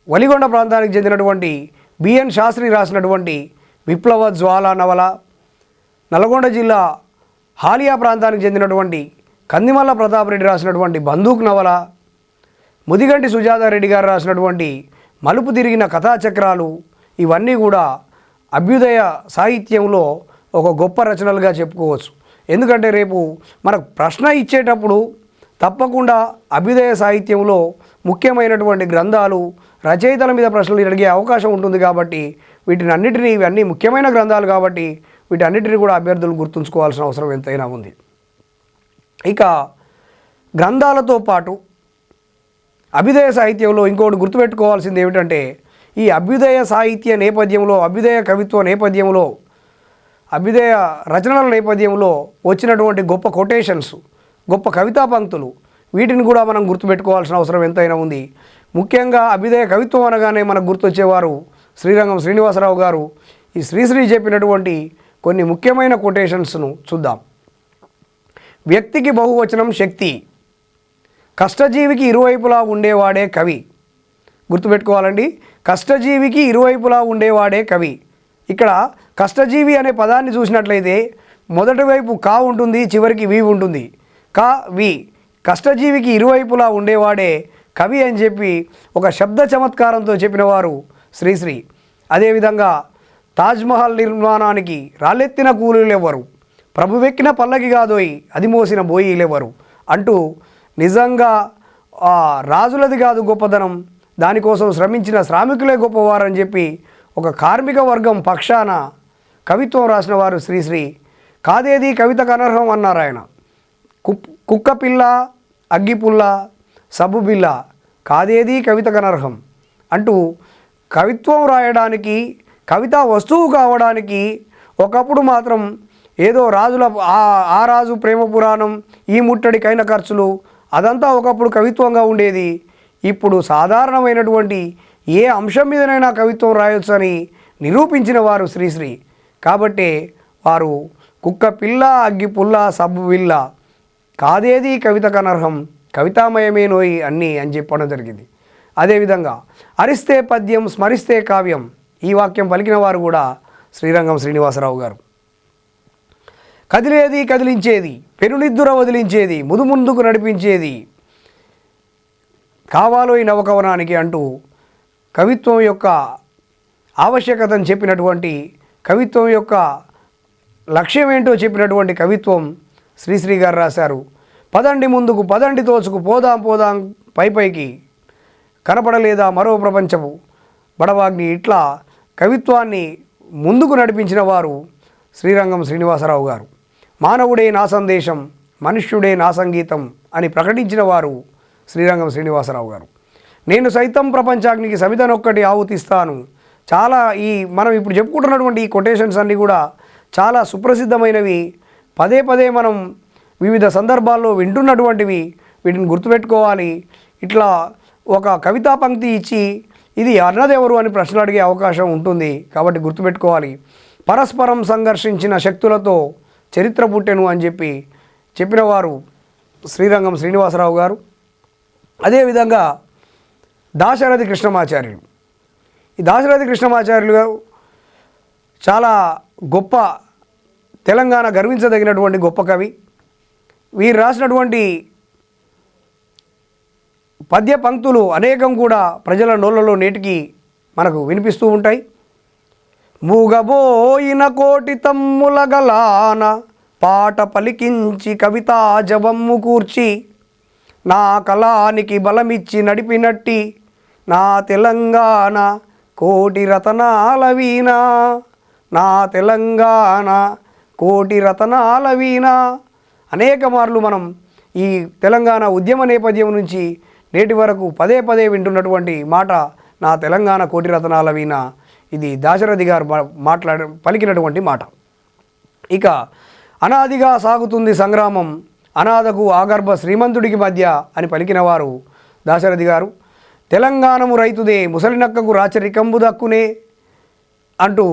వలిగొండ ప్రాంతానికి చెందినటువంటి బిఎన్ శాస్త్రి రాసినటువంటి విప్లవ జ్వాల నవల, నల్గొండ జిల్లా హాలియా ప్రాంతానికి చెందినటువంటి కందిమల్ల ప్రతాప్ రెడ్డి రాసినటువంటి బందూక్ నవల, ముదిగంటి సుజాతారెడ్డి గారు రాసినటువంటి మలుపు తిరిగిన కథాచక్రాలు, ఇవన్నీ కూడా అభ్యుదయ సాహిత్యంలో ఒక గొప్ప రచనలుగా చెప్పుకోవచ్చు. ఎందుకంటే రేపు మనకు ప్రశ్న ఇచ్చేటప్పుడు తప్పకుండా అభ్యుదయ సాహిత్యంలో ముఖ్యమైనటువంటి గ్రంథాలు, రచయితల మీద ప్రశ్నలు అడిగే అవకాశం ఉంటుంది. కాబట్టి వీటినన్నిటినీ, ఇవన్నీ ముఖ్యమైన గ్రంథాలు కాబట్టి వీటన్నిటిని కూడా అభ్యర్థులు గుర్తుంచుకోవాల్సిన అవసరం ఎంతైనా ఉంది. ఇక గ్రంథాలతో పాటు అభ్యుదయ సాహిత్యంలో ఇంకోటి గుర్తుపెట్టుకోవాల్సింది ఏమిటంటే, ఈ అభ్యుదయ సాహిత్య నేపథ్యంలో, అభ్యుదయ కవిత్వ నేపథ్యంలో, అభ్యుదయ రచనల నేపథ్యంలో వచ్చినటువంటి గొప్ప కొటేషన్స్, గొప్ప కవితా పంక్తులు, వీటిని కూడా మనం గుర్తుపెట్టుకోవాల్సిన అవసరం ఎంతైనా ఉంది. ముఖ్యంగా అభ్యుదయ కవిత్వం అనగానే మనకు గుర్తొచ్చేవారు శ్రీరంగం శ్రీనివాసరావు గారు. ఈ శ్రీశ్రీ చెప్పినటువంటి కొన్ని ముఖ్యమైన కొటేషన్స్ను చూద్దాం. వ్యక్తికి బహువచనం శక్తి, కష్టజీవికి ఇరువైపులా ఉండేవాడే కవి. గుర్తుపెట్టుకోవాలండి, కష్టజీవికి ఇరువైపులా ఉండేవాడే కవి. ఇక్కడ కష్టజీవి అనే పదాన్ని చూసినట్లయితే మొదటి వైపు కా ఉంటుంది, చివరికి వి ఉంటుంది. కా వి, కష్టజీవికి ఇరువైపులా ఉండేవాడే కవి అని చెప్పి ఒక శబ్ద చమత్కారంతో చెప్పినవారు శ్రీశ్రీ. అదేవిధంగా తాజ్మహల్ నిర్మాణానికి రాళ్ళెత్తిన కూలీలెవ్వరు, ప్రభువెక్కిన పల్లకి కాదోయి అది మోసిన బోయిలెవ్వరు అంటూ నిజంగా రాజులది కాదు గొప్పదనం, దానికోసం శ్రమించిన శ్రామికులే గొప్పవారని చెప్పి ఒక కార్మిక వర్గం పక్షాన కవిత్వం రాసిన వారు శ్రీశ్రీ. కాదేది కవితకు అనర్హం అన్నారు ఆయన. కుక్కపిల్ల, అగ్గిపుల్ల, సబ్బుబిల్ల, కాదేది కవితకు అనర్హం అంటూ కవిత్వం రాయడానికి, కవితా వస్తువు కావడానికి ఒకప్పుడు మాత్రం ఏదో రాజుల ఆ రాజు ప్రేమ పురాణం, ఈ ముట్టడికైన ఖర్చులు, అదంతా ఒకప్పుడు కవిత్వంగా ఉండేది. ఇప్పుడు సాధారణమైనటువంటి ఏ అంశం మీదనైనా కవిత్వం రాయొచ్చు అని నిరూపించిన వారు శ్రీశ్రీ. కాబట్టి వారు కుక్క పిల్ల, అగ్గి పుల్ల, సబ్బు విల్ల, కాదేది కవితకు అనర్హం, కవితామయమే నోయి అన్నీ అని చెప్పడం జరిగింది. అదేవిధంగా అరిస్తే పద్యం, స్మరిస్తే కావ్యం, ఈ వాక్యం పలికిన వారు కూడా శ్రీరంగం శ్రీనివాసరావు గారు. కదిలేది కదిలించేది, పెనునిద్దుర వదిలించేది, ముందుకు నడిపించేది కావాలో ఈ నవకవనానికి అంటూ కవిత్వం యొక్క ఆవశ్యకతను చెప్పినటువంటి కవిత్వం యొక్క లక్ష్యం ఏంటో చెప్పినటువంటి కవిత్వం శ్రీశ్రీ గారు రాశారు. పదండి ముందుకు పదండి తోచుకు పోదాం పోదాం పైకి కనపడలేదా మరో ప్రపంచపు బడవాగ్ని. ఇట్లా కవిత్వాన్ని ముందుకు నడిపించిన వారు శ్రీరంగం శ్రీనివాసరావు గారు. మానవుడే నా సందేశం, మనుష్యుడే నా సంగీతం అని ప్రకటించిన వారు శ్రీరంగం శ్రీనివాసరావు గారు. నేను సైతం ప్రపంచాగ్నికి సమితనొక్కటి ఆహుతిస్తాను. చాలా మనం ఇప్పుడు చెప్పుకుంటున్నటువంటి ఈ కొటేషన్స్ అన్నీ కూడా చాలా సుప్రసిద్ధమైనవి, పదే పదే మనం వివిధ సందర్భాల్లో వింటున్నటువంటివి. వీటిని గుర్తుపెట్టుకోవాలి. ఇట్లా ఒక కవితా పంక్తి ఇచ్చి ఇది అన్నదెవరు అని ప్రశ్నలు అడిగే అవకాశం ఉంటుంది, కాబట్టి గుర్తుపెట్టుకోవాలి. పరస్పరం సంఘర్షించిన శక్తులతో చరిత్ర పుట్టెను అని చెప్పిన వారు శ్రీరంగం శ్రీనివాసరావు గారు. అదేవిధంగా దాశరథి కృష్ణమాచార్యులు. ఈ దాశరథి కృష్ణమాచార్యులు గారు చాలా గొప్ప, తెలంగాణ గర్వించదగినటువంటి గొప్ప కవి. వీరు రాసినటువంటి పద్య పంక్తులు అనేకం కూడా ప్రజల నోళ్ళలో నేటికి మనకు వినిపిస్తూ ఉంటాయి. మూగబోయిన కోటి తమ్ముల గలాన పాట పలికించి కవితా జవమ్ము కూర్చి నా కళానికి బలమిచ్చి నడిపినట్టి నా తెలంగాణ కోటి రతనాల వీణ, నా తెలంగాణ కోటి రతనాల వీణ. అనేక మార్లు మనం ఈ తెలంగాణ ఉద్యమ నేపథ్యం నుంచి నేటి వరకు పదే పదే వింటున్నటువంటి మాట నా తెలంగాణ కోటి రతనాల వీణ. ఇది దాశరథి గారు పలికినటువంటి మాట. ఇక అనాదిగా సాగుతుంది సంగ్రామం, అనాథకు ఆగర్భ శ్రీమంతుడికి మధ్య అని పలికిన వారు దాశరథి గారు. తెలంగాణము రైతుదే ముసలినక్కకు రాచరికంబు దక్కునే అంటూ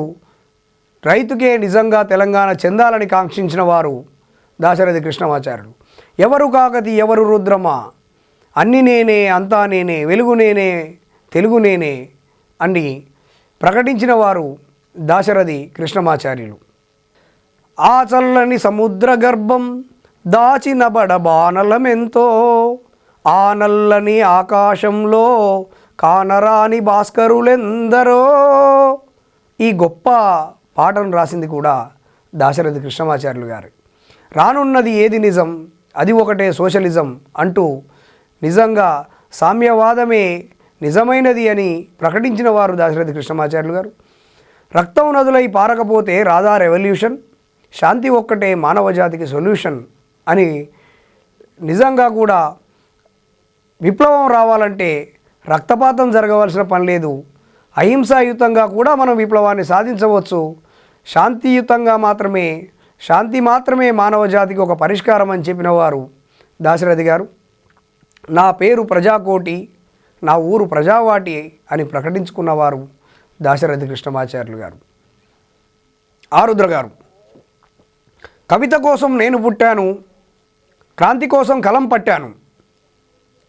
రైతుకే నిజంగా తెలంగాణ చెందాలని కాంక్షించిన వారు దాశరథి కృష్ణమాచార్యులు. ఎవరు కాకతి ఎవరు రుద్రమ, అన్ని నేనే అంతా నేనే, వెలుగు నేనే తెలుగు నేనే అని ప్రకటించిన వారు దాశరథి కృష్ణమాచార్యులు. ఆ చల్లని సముద్ర గర్భం దాచిన బడబానలమెంతో, ఆ నల్లని ఆకాశంలో కానరాని భాస్కరులెందరో. ఈ గొప్ప పాటను రాసింది కూడా దాశరథి కృష్ణమాచార్యులు గారు. రానున్నది ఏది నిజం, అది ఒకటే సోషలిజం అంటూ నిజంగా సామ్యవాదమే నిజమైనది అని ప్రకటించిన వారు దాశరథి కృష్ణమాచార్యులు గారు. రక్తం నదులై పారకపోతే రాధా రెవల్యూషన్, శాంతి ఒక్కటే మానవజాతికి సొల్యూషన్ అని నిజంగా కూడా విప్లవం రావాలంటే రక్తపాతం జరగవలసిన పని లేదు, అహింసాయుతంగా కూడా మనం విప్లవాన్ని సాధించవచ్చు. శాంతి మాత్రమే మానవజాతికి ఒక పరిష్కారం అని చెప్పిన వారు దాశరథి గారు. నా పేరు ప్రజాకోటి, నా ఊరు ప్రజావాటి అని ప్రకటించుకున్నవారు దాశరథి కృష్ణమాచార్యులు గారు. ఆరుద్ర గారు. కవిత కోసం నేను పుట్టాను, క్రాంతి కోసం కలం పట్టాను.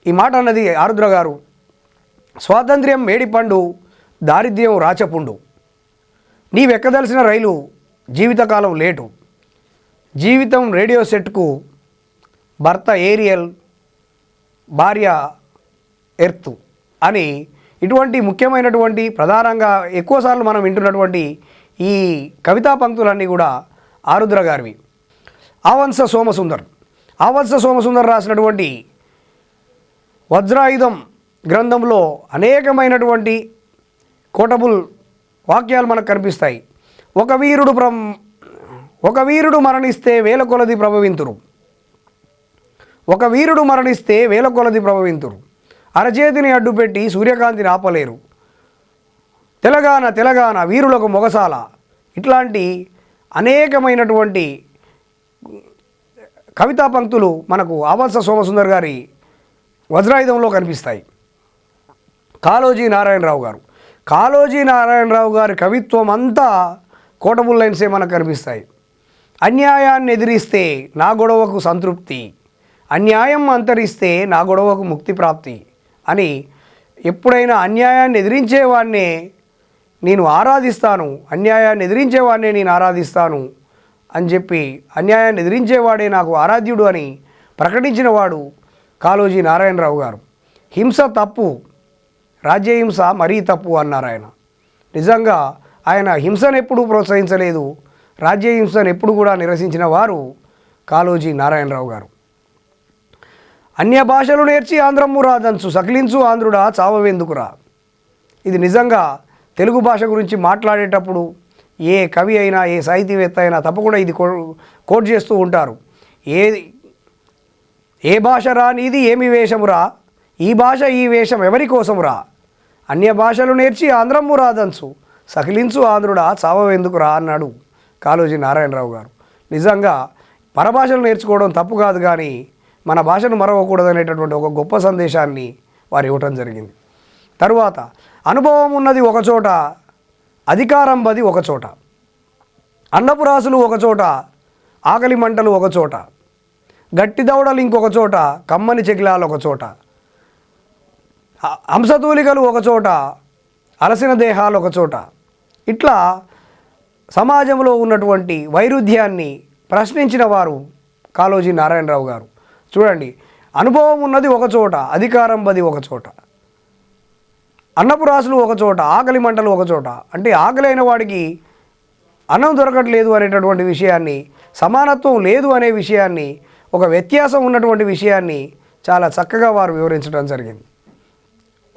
ఈ మాట అన్నది ఆరుద్ర గారు. స్వాతంత్ర్యం మేడిపండు, దారిద్ర్యం రాచపుండు, నీవెక్కదలసిన రైలు జీవితకాలం లేటు, జీవితం రేడియో సెట్కు భర్త ఏరియల్, భార్య ఎర్త్ అని ఇటువంటి ముఖ్యమైనటువంటి ప్రధానంగా ఎక్కువసార్లు మనం వింటున్నటువంటి ఈ కవితా పంక్తులన్నీ కూడా ఆరుద్ర గారివి. ఆవంస సోమసుందర్ రాసినటువంటి వజ్రాయుధం గ్రంథంలో అనేకమైనటువంటి కోటబుల్ వాక్యాలు మనకు కనిపిస్తాయి. ఒక వీరుడు మరణిస్తే వేల కొలది ప్రభవింతురు, అరచేతిని అడ్డుపెట్టి సూర్యకాంతిని ఆపలేరు, తెలంగాణ వీరులకు మొగసాల. ఇట్లాంటి అనేకమైనటువంటి కవితా పంక్తులు మనకు ఆవంస సోమసుందర్ గారి వజ్రాయుధంలో కనిపిస్తాయి. కాళోజీ నారాయణరావు గారి కవిత్వం అంతా కోటబుల్ లైన్సే మనకు కనిపిస్తాయి. అన్యాయాన్ని ఎదిరిస్తే నా గొడవకు సంతృప్తి, అన్యాయం అంతరిస్తే నా గొడవకు ముక్తి ప్రాప్తి అని ఎప్పుడైనా అన్యాయాన్ని ఎదిరించేవాడినే నేను ఆరాధిస్తాను అని చెప్పి అన్యాయాన్ని ఎదిరించేవాడే నాకు ఆరాధ్యుడు అని ప్రకటించిన వాడు కాళోజీ నారాయణరావు గారు. హింస తప్పు, రాజ్యహింస మరీ తప్పు అన్నారు ఆయన. నిజంగా ఆయన హింసను ఎప్పుడూ ప్రోత్సహించలేదు, రాజ్య హింసను ఎప్పుడు కూడా నిరసించిన వారు కాళోజీ నారాయణరావు గారు. అన్య భాషలు నేర్చి ఆంధ్రము రాదంచు సకిలించు ఆంధ్రుడా చావవెందుకురా. ఇది నిజంగా తెలుగు భాష గురించి మాట్లాడేటప్పుడు ఏ కవి అయినా ఏ సాహితీవేత్త అయినా తప్పకుండా ఇది కోట్ చేస్తూ ఉంటారు. ఏ భాష రా నీది ఏమి వేషమురా, ఈ భాష ఈ వేషం ఎవరి కోసమురా, అన్య భాషలు నేర్చి ఆంధ్రము రాదంచు సకిలించు ఆంధ్రుడా చావవెందుకురా అన్నాడు కాళోజీ నారాయణరావు గారు. నిజంగా పరభాషలు నేర్చుకోవడం తప్పు కాదు, కానీ మన భాషను మరవకూడదనేటటువంటి ఒక గొప్ప సందేశాన్ని వారు ఇవ్వటం జరిగింది. తరువాత అనుభవం ఉన్నది ఒకచోట, అధికారం బది ఒకచోట, అన్నపురాసులు ఒకచోట, ఆకలి మంటలు ఒకచోట, గట్టి దవడలు ఇంకొక చోట, కమ్మని చెకిలాలు ఒకచోట, హంసతూలికలు ఒకచోట, అలసిన దేహాలు ఒకచోట. ఇట్లా సమాజంలో ఉన్నటువంటి వైరుధ్యాన్ని ప్రశ్నించిన వారు కాళోజీ నారాయణరావు గారు. చూడండి, అనుభవం ఉన్నది ఒకచోట, అధికారం బది ఒకచోట, అన్నపురాసులు ఒకచోట, ఆకలి మంటలు ఒకచోట. అంటే ఆకలి అయిన వాడికి అన్నం దొరకట్లేదు అనేటటువంటి విషయాన్ని, సమానత్వం లేదు అనే విషయాన్ని, ఒక వ్యత్యాసం ఉన్నటువంటి విషయాన్ని చాలా చక్కగా వారు వివరించడం జరిగింది.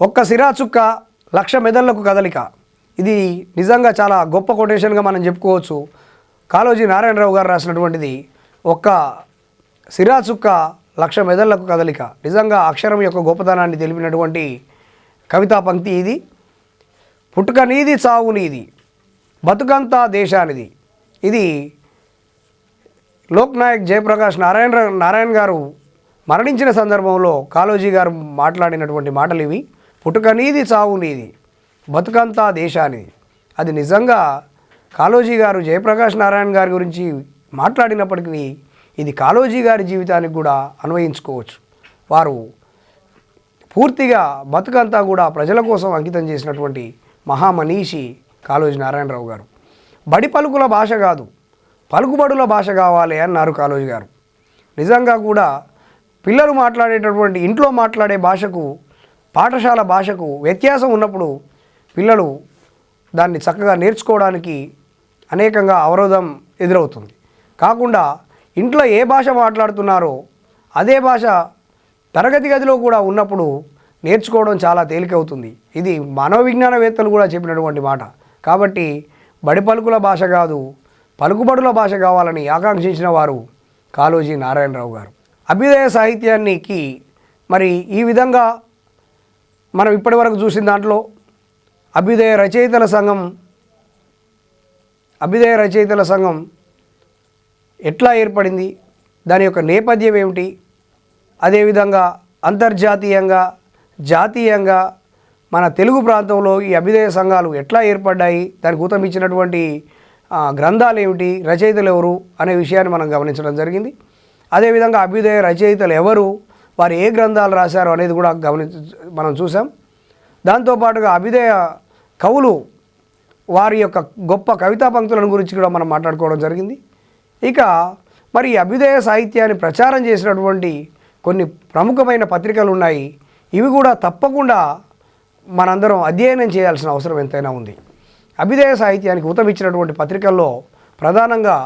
ఒక్క సిరా చుక్క లక్ష మెదళ్లకు కదలిక. ఇది నిజంగా చాలా గొప్ప కొటేషన్గా మనం చెప్పుకోవచ్చు. కాళోజీ నారాయణరావు గారు రాసినటువంటిది ఒక్క సిరా చుక్క లక్ష మెదళ్లకు కదలిక. నిజంగా అక్షరం యొక్క గొప్పతనాన్ని తెలిపినటువంటి కవితా పంక్తి ఇది. పుట్టుక నీది చావు నీది, బతుకంతా దేశానిది. ఇది లోక్నాయక్ జయప్రకాష్ నారాయణ గారు మరణించిన సందర్భంలో కాళోజీ గారు మాట్లాడినటువంటి మాటలు ఇవి. పుట్టుక నీది చావు నీది, బతుకంతా దేశానిది. అది నిజంగా కాళోజీ గారు జయప్రకాష్ నారాయణ గారి గురించి మాట్లాడినప్పటికీ ఇది కాళోజీ గారి జీవితానికి కూడా అన్వయించుకోవచ్చు. వారు పూర్తిగా బతుకంతా కూడా ప్రజల కోసం అంకితం చేసినటువంటి మహామనీషి కాళోజీ నారాయణరావు గారు. బడి పలుకుల భాష కాదు, పలుకుబడుల భాష కావాలి అన్నారు కాళోజీ గారు. నిజంగా కూడా పిల్లలు మాట్లాడేటటువంటి ఇంట్లో మాట్లాడే భాషకు పాఠశాల భాషకు వ్యత్యాసం ఉన్నప్పుడు పిల్లలు దాన్ని చక్కగా నేర్చుకోవడానికి అనేకంగా అవరోధం ఎదురవుతుంది. కాకుండా ఇంట్లో ఏ భాష మాట్లాడుతున్నారో అదే భాష తరగతి గదిలో కూడా ఉన్నప్పుడు నేర్చుకోవడం చాలా తేలికవుతుంది. ఇది మానవ విజ్ఞానవేత్తలు కూడా చెప్పినటువంటి మాట. కాబట్టి బడి పలుకుల భాష కాదు, పలుకుబడుల భాష కావాలని ఆకాంక్షించిన వారు కాళోజీ నారాయణరావు గారు. అభ్యుదయ సాహిత్యానికి మరి ఈ విధంగా మనం ఇప్పటివరకు చూసిన దాంట్లో అభ్యుదయ రచయితల సంఘం ఎట్లా ఏర్పడింది, దాని యొక్క నేపథ్యం ఏమిటి, అదేవిధంగా అంతర్జాతీయంగా జాతీయంగా మన తెలుగు ప్రాంతంలో ఈ అభ్యుదయ సంఘాలు ఎట్లా ఏర్పడ్డాయి, దానికి ఊతం ఇచ్చినటువంటి గ్రంథాలు ఏమిటి, రచయితలు ఎవరు అనే విషయాన్ని మనం గమనించడం జరిగింది. అదేవిధంగా అభ్యుదయ రచయితలు ఎవరు, వారు ఏ గ్రంథాలు రాశారు అనేది కూడా మనం చూసాం. దాంతోపాటుగా అభ్యుదయ కవులు వారి యొక్క గొప్ప కవితా పంక్తులను గురించి కూడా మనం మాట్లాడుకోవడం జరిగింది. ఇక మరి అభ్యుదయ సాహిత్యాన్ని ప్రచారం చేసినటువంటి కొన్ని ప్రముఖమైన పత్రికలు ఉన్నాయి. ఇవి కూడా తప్పకుండా మనందరం అధ్యయనం చేయాల్సిన అవసరం ఎంతైనా ఉంది. అభ్యుదయ సాహిత్యానికి ఊతమిచ్చినటువంటి పత్రికల్లో ప్రధానంగా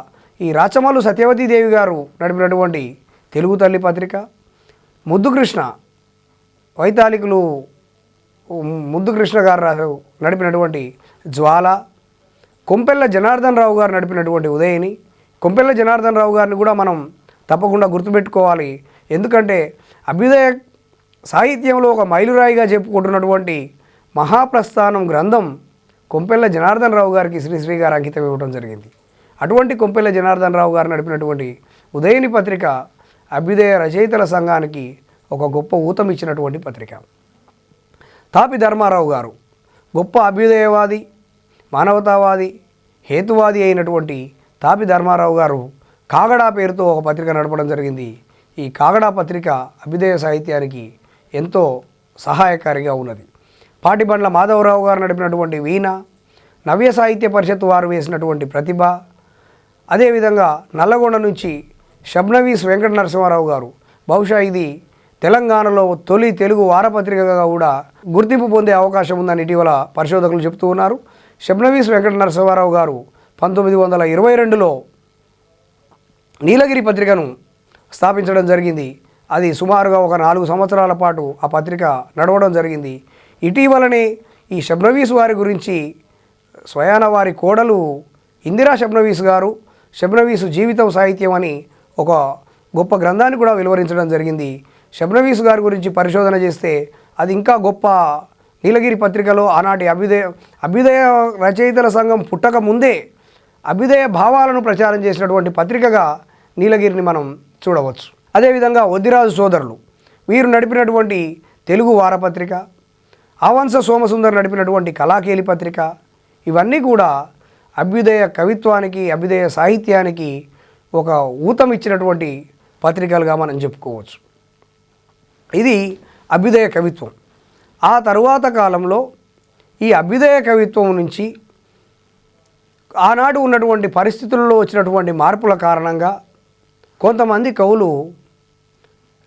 ఈ రాచమల్లు సత్యవతీదేవి గారు నడిపినటువంటి తెలుగు తల్లి పత్రిక, ముద్దుకృష్ణ వైతాళికులు ముద్దుకృష్ణ గారు నడిపినటువంటి జ్వాల, కొంపెల్ల జనార్దన్ రావు గారు నడిపినటువంటి ఉదయని. కొంపెల్ల జనార్దన్ రావు గారిని కూడా మనం తప్పకుండా గుర్తుపెట్టుకోవాలి. ఎందుకంటే అభ్యుదయ సాహిత్యంలో ఒక మైలురాయిగా చెప్పుకుంటున్నటువంటి మహాప్రస్థానం గ్రంథం కొంపెల్ల జనార్దన్ రావు గారికి శ్రీశ్రీ గారు అంకితం ఇవ్వడం జరిగింది. అటువంటి కొంపెల్ల జనార్దన్ రావు గారు నడిపినటువంటి ఉదయని పత్రిక అభ్యుదయ రచయితల సంఘానికి ఒక గొప్ప ఊతం ఇచ్చినటువంటి పత్రిక. తాపి ధర్మారావు గారు గొప్ప అభ్యుదయవాది, మానవతావాది, హేతువాది అయినటువంటి తాపి ధర్మారావు గారు కాగడా పేరుతో ఒక పత్రిక నడపడం జరిగింది. ఈ కాగడా పత్రిక అభ్యుదయ సాహిత్యానికి ఎంతో సహాయకారిగా ఉన్నది. పాటిబండ్ల మాధవరావు గారు నడిపినటువంటి వీణ, నవ్య సాహిత్య పరిషత్ వారు వేసినటువంటి ప్రతిభ, అదేవిధంగా నల్లగొండ నుంచి షబ్నవీస్ వెంకట నరసింహారావు గారు, బహుశా ఇది తెలంగాణలో తొలి తెలుగు వారపత్రికగా కూడా గుర్తింపు పొందే అవకాశం ఉందని ఇటీవల పరిశోధకులు చెబుతూ ఉన్నారు. షబ్నవీస్ వెంకట నరసింహారావు గారు 1922లో నీలగిరి పత్రికను స్థాపించడం జరిగింది. అది సుమారుగా ఒక 4 సంవత్సరాల పాటు ఆ పత్రిక నడవడం జరిగింది. ఇటీవలనే ఈ షబ్నవీస్ వారి గురించి స్వయాన వారి కోడలు ఇందిరా షబ్నవీస్ గారు షబ్నవీసు జీవితం సాహిత్యం అని ఒక గొప్ప గ్రంథాన్ని కూడా వెలువరించడం జరిగింది. షబ్నవీస్ గారి గురించి పరిశోధన చేస్తే అది ఇంకా గొప్ప. నీలగిరి పత్రికలో ఆనాటి అభ్యుదయ రచయితల సంఘం పుట్టక ముందే అభ్యుదయ భావాలను ప్రచారం చేసినటువంటి పత్రికగా నీలగిరిని మనం చూడవచ్చు. అదేవిధంగా ఒద్దిరాజు సోదరులు వీరు నడిపినటువంటి తెలుగు వారపత్రిక, ఆవంస సోమసుందర్ నడిపినటువంటి కళాకేలి పత్రిక, ఇవన్నీ కూడా అభ్యుదయ కవిత్వానికి అభ్యుదయ సాహిత్యానికి ఒక ఊతం ఇచ్చినటువంటి పత్రికలుగా మనం చెప్పుకోవచ్చు. ఇది అభ్యుదయ కవిత్వం. ఆ తరువాత కాలంలో ఈ అభ్యుదయ కవిత్వం నుంచి ఆనాడు ఉన్నటువంటి పరిస్థితుల్లో వచ్చినటువంటి మార్పుల కారణంగా కొంతమంది కవులు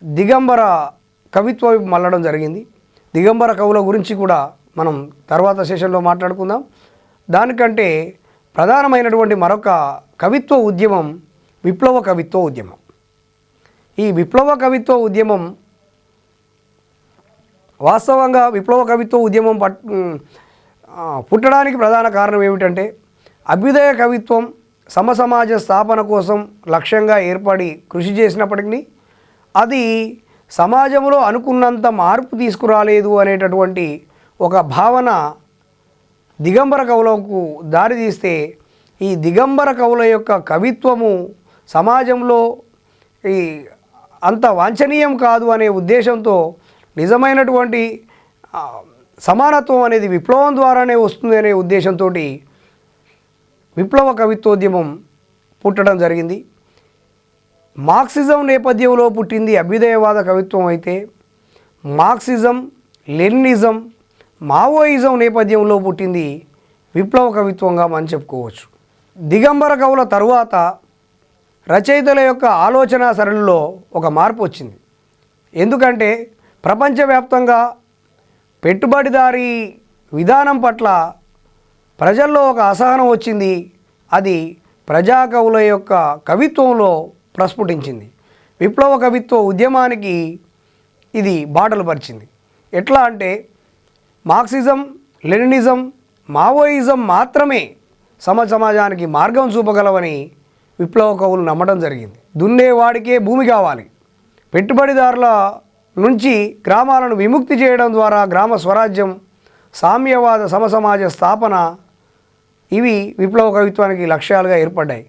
దిగంబర కవిత్వం మళ్ళడం జరిగింది. దిగంబర కవుల గురించి కూడా మనం తర్వాత సెషన్లో మాట్లాడుకుందాం. దానికంటే ప్రధానమైనటువంటి మరొక కవిత్వ ఉద్యమం విప్లవ కవిత్వ ఉద్యమం. ఈ విప్లవ కవిత్వ ఉద్యమం వాస్తవంగా విప్లవ కవిత్వ ఉద్యమం పుట్టడానికి ప్రధాన కారణం ఏమిటంటే అభ్యుదయ కవిత్వం సమసమాజ స్థాపన కోసం లక్ష్యంగా ఏర్పడి కృషి చేసినప్పటికీ అది సమాజంలో అనుకున్నంత మార్పు తీసుకురాలేదు అనేటటువంటి ఒక భావన దిగంబర కవులకు దారితీస్తే ఈ దిగంబర కవుల యొక్క కవిత్వము సమాజంలో ఈ అంత వాంఛనీయం కాదు అనే ఉద్దేశంతో నిజమైనటువంటి సమానత్వం అనేది విప్లవం ద్వారానే వస్తుంది అనే ఉద్దేశంతో విప్లవ కవిత్వోద్యమం పుట్టడం జరిగింది. మార్క్సిజం నేపథ్యంలో పుట్టింది అభ్యుదయవాద కవిత్వం అయితే మార్క్సిజం, లెనినిజం, మావోయిజం నేపథ్యంలో పుట్టింది విప్లవ కవిత్వంగా మనం చెప్పుకోవచ్చు. దిగంబర కవుల తరువాత రచయితల యొక్క ఆలోచన సరళిలో ఒక మార్పు వచ్చింది. ఎందుకంటే ప్రపంచవ్యాప్తంగా పెట్టుబడిదారీ విధానం పట్ల ప్రజల్లో ఒక అసహనం వచ్చింది. అది ప్రజా కవుల యొక్క కవిత్వంలో ప్రస్ఫుటించింది. విప్లవ కవిత్వ ఉద్యమానికి ఇది బాటలు పరిచింది. ఎట్లా అంటే మార్క్సిజం, లెనినిజం, మావోయిజం మాత్రమే సమాజానికి మార్గం చూపగలవని విప్లవ కవులు నమ్మడం జరిగింది. దున్నేవాడికే భూమి కావాలి, పెట్టుబడిదారుల నుంచి గ్రామాలను విముక్తి చేయడం ద్వారా గ్రామ స్వరాజ్యం, సామ్యవాద సమసమాజ స్థాపన, ఇవి విప్లవ కవిత్వానికి లక్ష్యాలుగా ఏర్పడ్డాయి.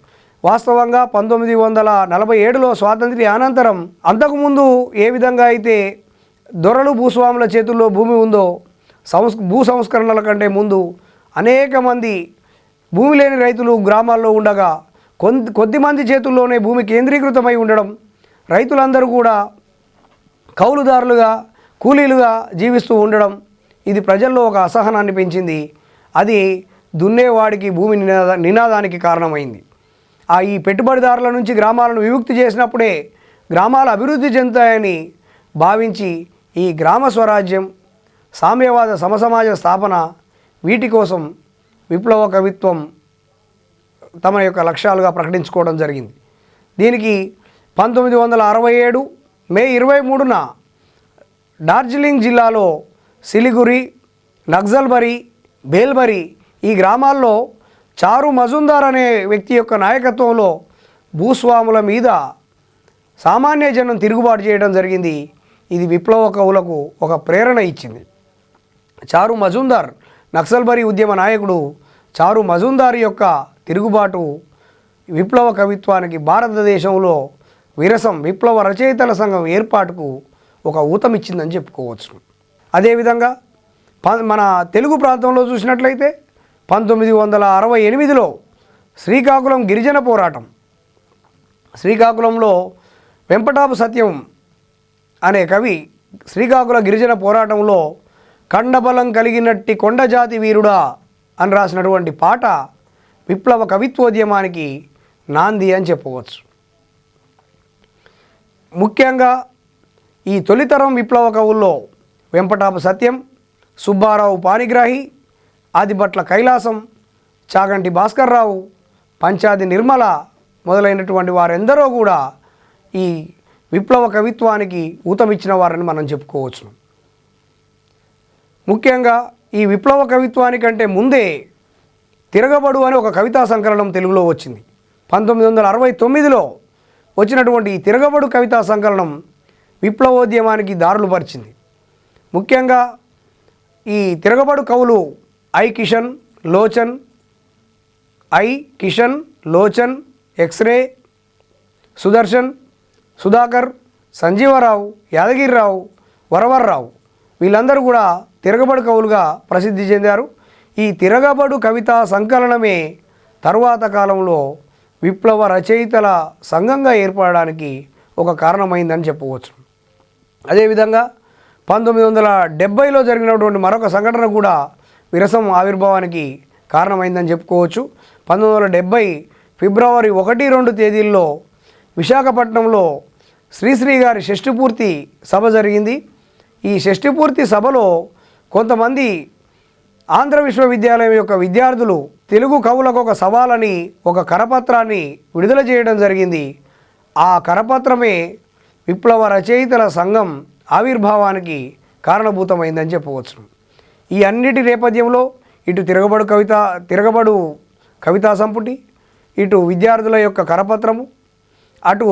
వాస్తవంగా 1947లో స్వాతంత్ర్య అనంతరం అంతకుముందు ఏ విధంగా అయితే దొరలు భూస్వాముల చేతుల్లో భూమి ఉందో భూ సంస్కరణల కంటే ముందు అనేక మంది భూమి లేని రైతులు గ్రామాల్లో ఉండగా కొద్దిమంది చేతుల్లోనే భూమి కేంద్రీకృతమై ఉండడం, రైతులందరూ కూడా కౌలుదారులుగా కూలీలుగా జీవిస్తూ ఉండడం, ఇది ప్రజల్లో ఒక అసహనాన్ని పెంచింది. అది దున్నేవాడికి భూమి నినాదానికి కారణమైంది. ఈ పెట్టుబడిదారుల నుంచి గ్రామాలను విముక్తి చేసినప్పుడే గ్రామాలు అభివృద్ధి చెందుతాయని భావించి ఈ గ్రామ స్వరాజ్యం, సామ్యవాద సమసమాజ స్థాపన, వీటి కోసం విప్లవ కవిత్వం తమ యొక్క లక్ష్యాలుగా ప్రకటించుకోవడం జరిగింది. దీనికి 1967 మే 23న డార్జిలింగ్ జిల్లాలో సిలిగురి, నక్సల్బరీ, బేల్బరీ ఈ గ్రామాల్లో చారు మజుందార్ అనే వ్యక్తి యొక్క నాయకత్వంలో భూస్వాముల మీద సామాన్య జనం తిరుగుబాటు చేయడం జరిగింది. ఇది విప్లవ కవులకు ఒక ప్రేరణ ఇచ్చింది. చారు మజుందార్ నక్సల్బరీ ఉద్యమ నాయకుడు చారు మజుందార్ యొక్క తిరుగుబాటు విప్లవ కవిత్వానికి భారతదేశంలో విరసం విప్లవ రచయితల సంఘం ఏర్పాటుకు ఒక ఊతమిచ్చిందని చెప్పుకోవచ్చు. అదేవిధంగా మన తెలుగు ప్రాంతంలో చూసినట్లయితే 1968లో శ్రీకాకుళం గిరిజన పోరాటం, శ్రీకాకుళంలో వెంపటాపు సత్యం అనే కవి శ్రీకాకుళ గిరిజన పోరాటంలో కండబలం కలిగినట్టి కొండజాతి వీరుడా అని రాసినటువంటి పాట విప్లవ కవిత్వోద్యమానికి నాంది అని చెప్పవచ్చు. ముఖ్యంగా ఈ తొలితరం విప్లవ కవుల్లో వెంపటాపు సత్యం, సుబ్బారావు పాణిగ్రాహి, ఆదిభట్ల కైలాసం, చాగంటి భాస్కర్రావు, పంచాది నిర్మల మొదలైనటువంటి వారెందరో కూడా ఈ విప్లవ కవిత్వానికి ఊతమిచ్చిన వారని మనం చెప్పుకోవచ్చు. ముఖ్యంగా ఈ విప్లవ కవిత్వానికంటే ముందే తిరగబడు అని ఒక కవితా సంకలనం తెలుగులో వచ్చింది. 1969లో వచ్చినటువంటి ఈ తిరగబడు కవితా సంకలనం విప్లవోద్యమానికి దారులు పరిచింది. ముఖ్యంగా ఈ తిరగబడు కవులు కిషన్, లోచన్, ఎక్స్రే, సుదర్శన్, సుధాకర్, సంజీవరావు, యాదగిరిరావు, వరవర్రావు వీళ్ళందరూ కూడా తిరగబడు కవులుగా ప్రసిద్ధి చెందారు. ఈ తిరగబడు కవితా సంకలనమే తరువాత కాలంలో విప్లవ రచయితల సంఘంగా ఏర్పడడానికి ఒక కారణమైందని చెప్పవచ్చు. అదేవిధంగా 1970లో జరిగినటువంటి మరొక సంఘటన కూడా విరసం ఆవిర్భావానికి కారణమైందని చెప్పుకోవచ్చు. 1970 ఫిబ్రవరి 1-2 తేదీల్లో విశాఖపట్నంలో శ్రీశ్రీ గారి షష్ఠిపూర్తి సభ జరిగింది. ఈ షష్ఠిపూర్తి సభలో కొంతమంది ఆంధ్ర విశ్వవిద్యాలయం యొక్క విద్యార్థులు తెలుగు కవులకు ఒక సవాలని ఒక కరపత్రాన్ని విడుదల చేయడం జరిగింది. ఆ కరపత్రమే విప్లవ రచయితల సంఘం ఆవిర్భావానికి కారణభూతమైందని చెప్పవచ్చు. ఈ అన్నిటి నేపథ్యంలో ఇటు తిరగబడు కవితా సంపుటి, ఇటు విద్యార్థుల యొక్క కరపత్రము, అటు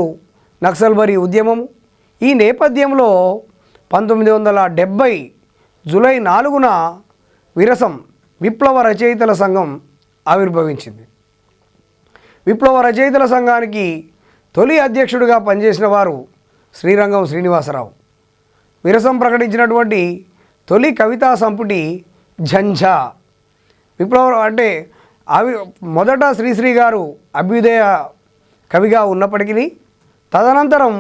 నక్సల్బరీ ఉద్యమము, ఈ నేపథ్యంలో 1970 జూలై 4న విరసం విప్లవ రచయితల సంఘం ఆవిర్భవించింది. విప్లవ రచయితల సంఘానికి తొలి అధ్యక్షుడిగా పనిచేసిన వారు శ్రీరంగం శ్రీనివాసరావు. విరసం ప్రకటించినటువంటి తొలి కవితా సంపుటి ఝంఝా. విప్లవ అంటే మొదట శ్రీశ్రీ గారు అభ్యుదయ కవిగా ఉన్నప్పటికీ తదనంతరం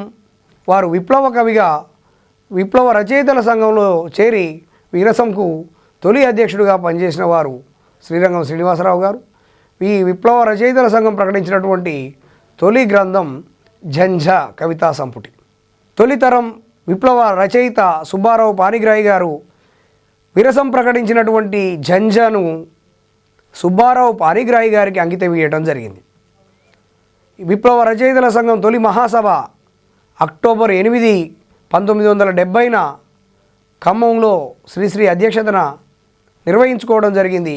వారు విప్లవ రచయితల సంఘంలో చేరి విరసంకు తొలి అధ్యక్షుడిగా పనిచేసిన వారు శ్రీరంగం శ్రీనివాసరావు గారు. ఈ విప్లవ రచయితల సంఘం ప్రకటించినటువంటి తొలి గ్రంథం ఝంఝా కవితా సంపుటి. తొలితరం విప్లవ రచయిత సుబ్బారావు పాణిగ్రాహి గారు విరసం ప్రకటించినటువంటి ఝంఝాను సుబ్బారావు పాణిగ్రాహి గారికి అంకితం ఇవ్వడం జరిగింది. విప్లవ రచయితల సంఘం తొలి మహాసభ అక్టోబర్ 8, 1970న ఖమ్మంలో శ్రీశ్రీ అధ్యక్షతన నిర్వహించుకోవడం జరిగింది.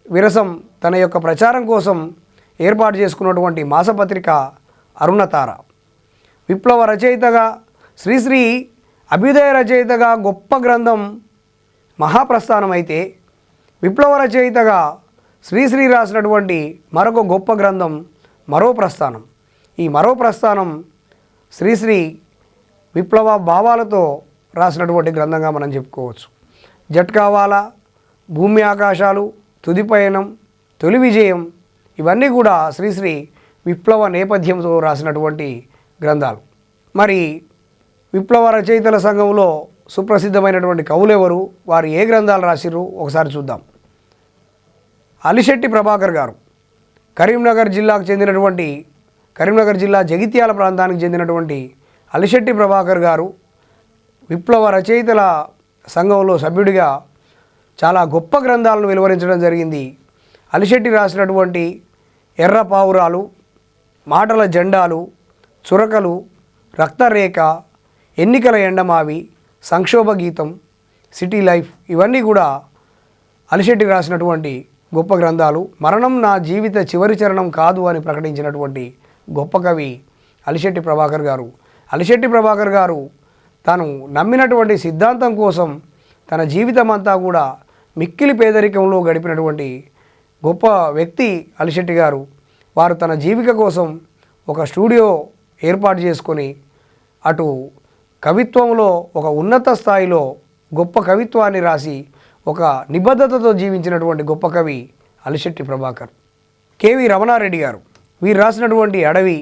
విరసం తన యొక్క ప్రచారం కోసం ఏర్పాటు చేసుకున్నటువంటి మాసపత్రిక అరుణతార. విప్లవ రచయితగా శ్రీశ్రీ అభ్యుదయ రచయితగా గొప్ప గ్రంథం మహాప్రస్థానం అయితే, విప్లవ రచయితగా శ్రీశ్రీ రాసినటువంటి మరొక గొప్ప గ్రంథం మరో ప్రస్థానం. ఈ మరో ప్రస్థానం శ్రీశ్రీ విప్లవ భావాలతో రాసినటువంటి గ్రంథంగా మనం చెప్పుకోవచ్చు. జట్కావాలా, భూమి ఆకాశాలు, తుది పయనం, తొలి విజయం ఇవన్నీ కూడా శ్రీశ్రీ విప్లవ నేపథ్యంతో రాసినటువంటి గ్రంథాలు. మరి విప్లవ రచయితల సంఘంలో సుప్రసిద్ధమైనటువంటి కవులెవరు, వారు ఏ గ్రంథాలు రాసిర్రు ఒకసారి చూద్దాం. అలిశెట్టి ప్రభాకర్ గారు కరీంనగర్ జిల్లా జగిత్యాల ప్రాంతానికి చెందినటువంటి అలిశెట్టి ప్రభాకర్ గారు విప్లవ రచయితల సంఘంలో సభ్యుడిగా చాలా గొప్ప గ్రంథాలను వెలువరించడం జరిగింది. అలిశెట్టి రాసినటువంటి ఎర్ర పావురాలు, మాటల జెండాలు, చురకలు, రక్తరేఖ, ఎన్నికల ఎండమావి, సంక్షోభ గీతం, సిటీ లైఫ్ ఇవన్నీ కూడా అలిశెట్టి రాసినటువంటి గొప్ప గ్రంథాలు. మరణం నా జీవిత చివరి చరణం కాదు అని ప్రకటించినటువంటి గొప్ప కవి అలిశెట్టి ప్రభాకర్ గారు. అలిశెట్టి ప్రభాకర్ గారు తాను నమ్మినటువంటి సిద్ధాంతం కోసం తన జీవితం అంతా కూడా మిక్కిలి పేదరికంలో గడిపినటువంటి గొప్ప వ్యక్తి అలిశెట్టి గారు. వారు తన జీవిక కోసం ఒక స్టూడియో ఏర్పాటు చేసుకొని అటు కవిత్వంలో ఒక ఉన్నత స్థాయిలో గొప్ప కవిత్వాన్ని రాసి ఒక నిబద్ధతతో జీవించినటువంటి గొప్ప కవి అలిశెట్టి ప్రభాకర్. కేవి రమణారెడ్డి గారు వీరు రాసినటువంటి అడవి,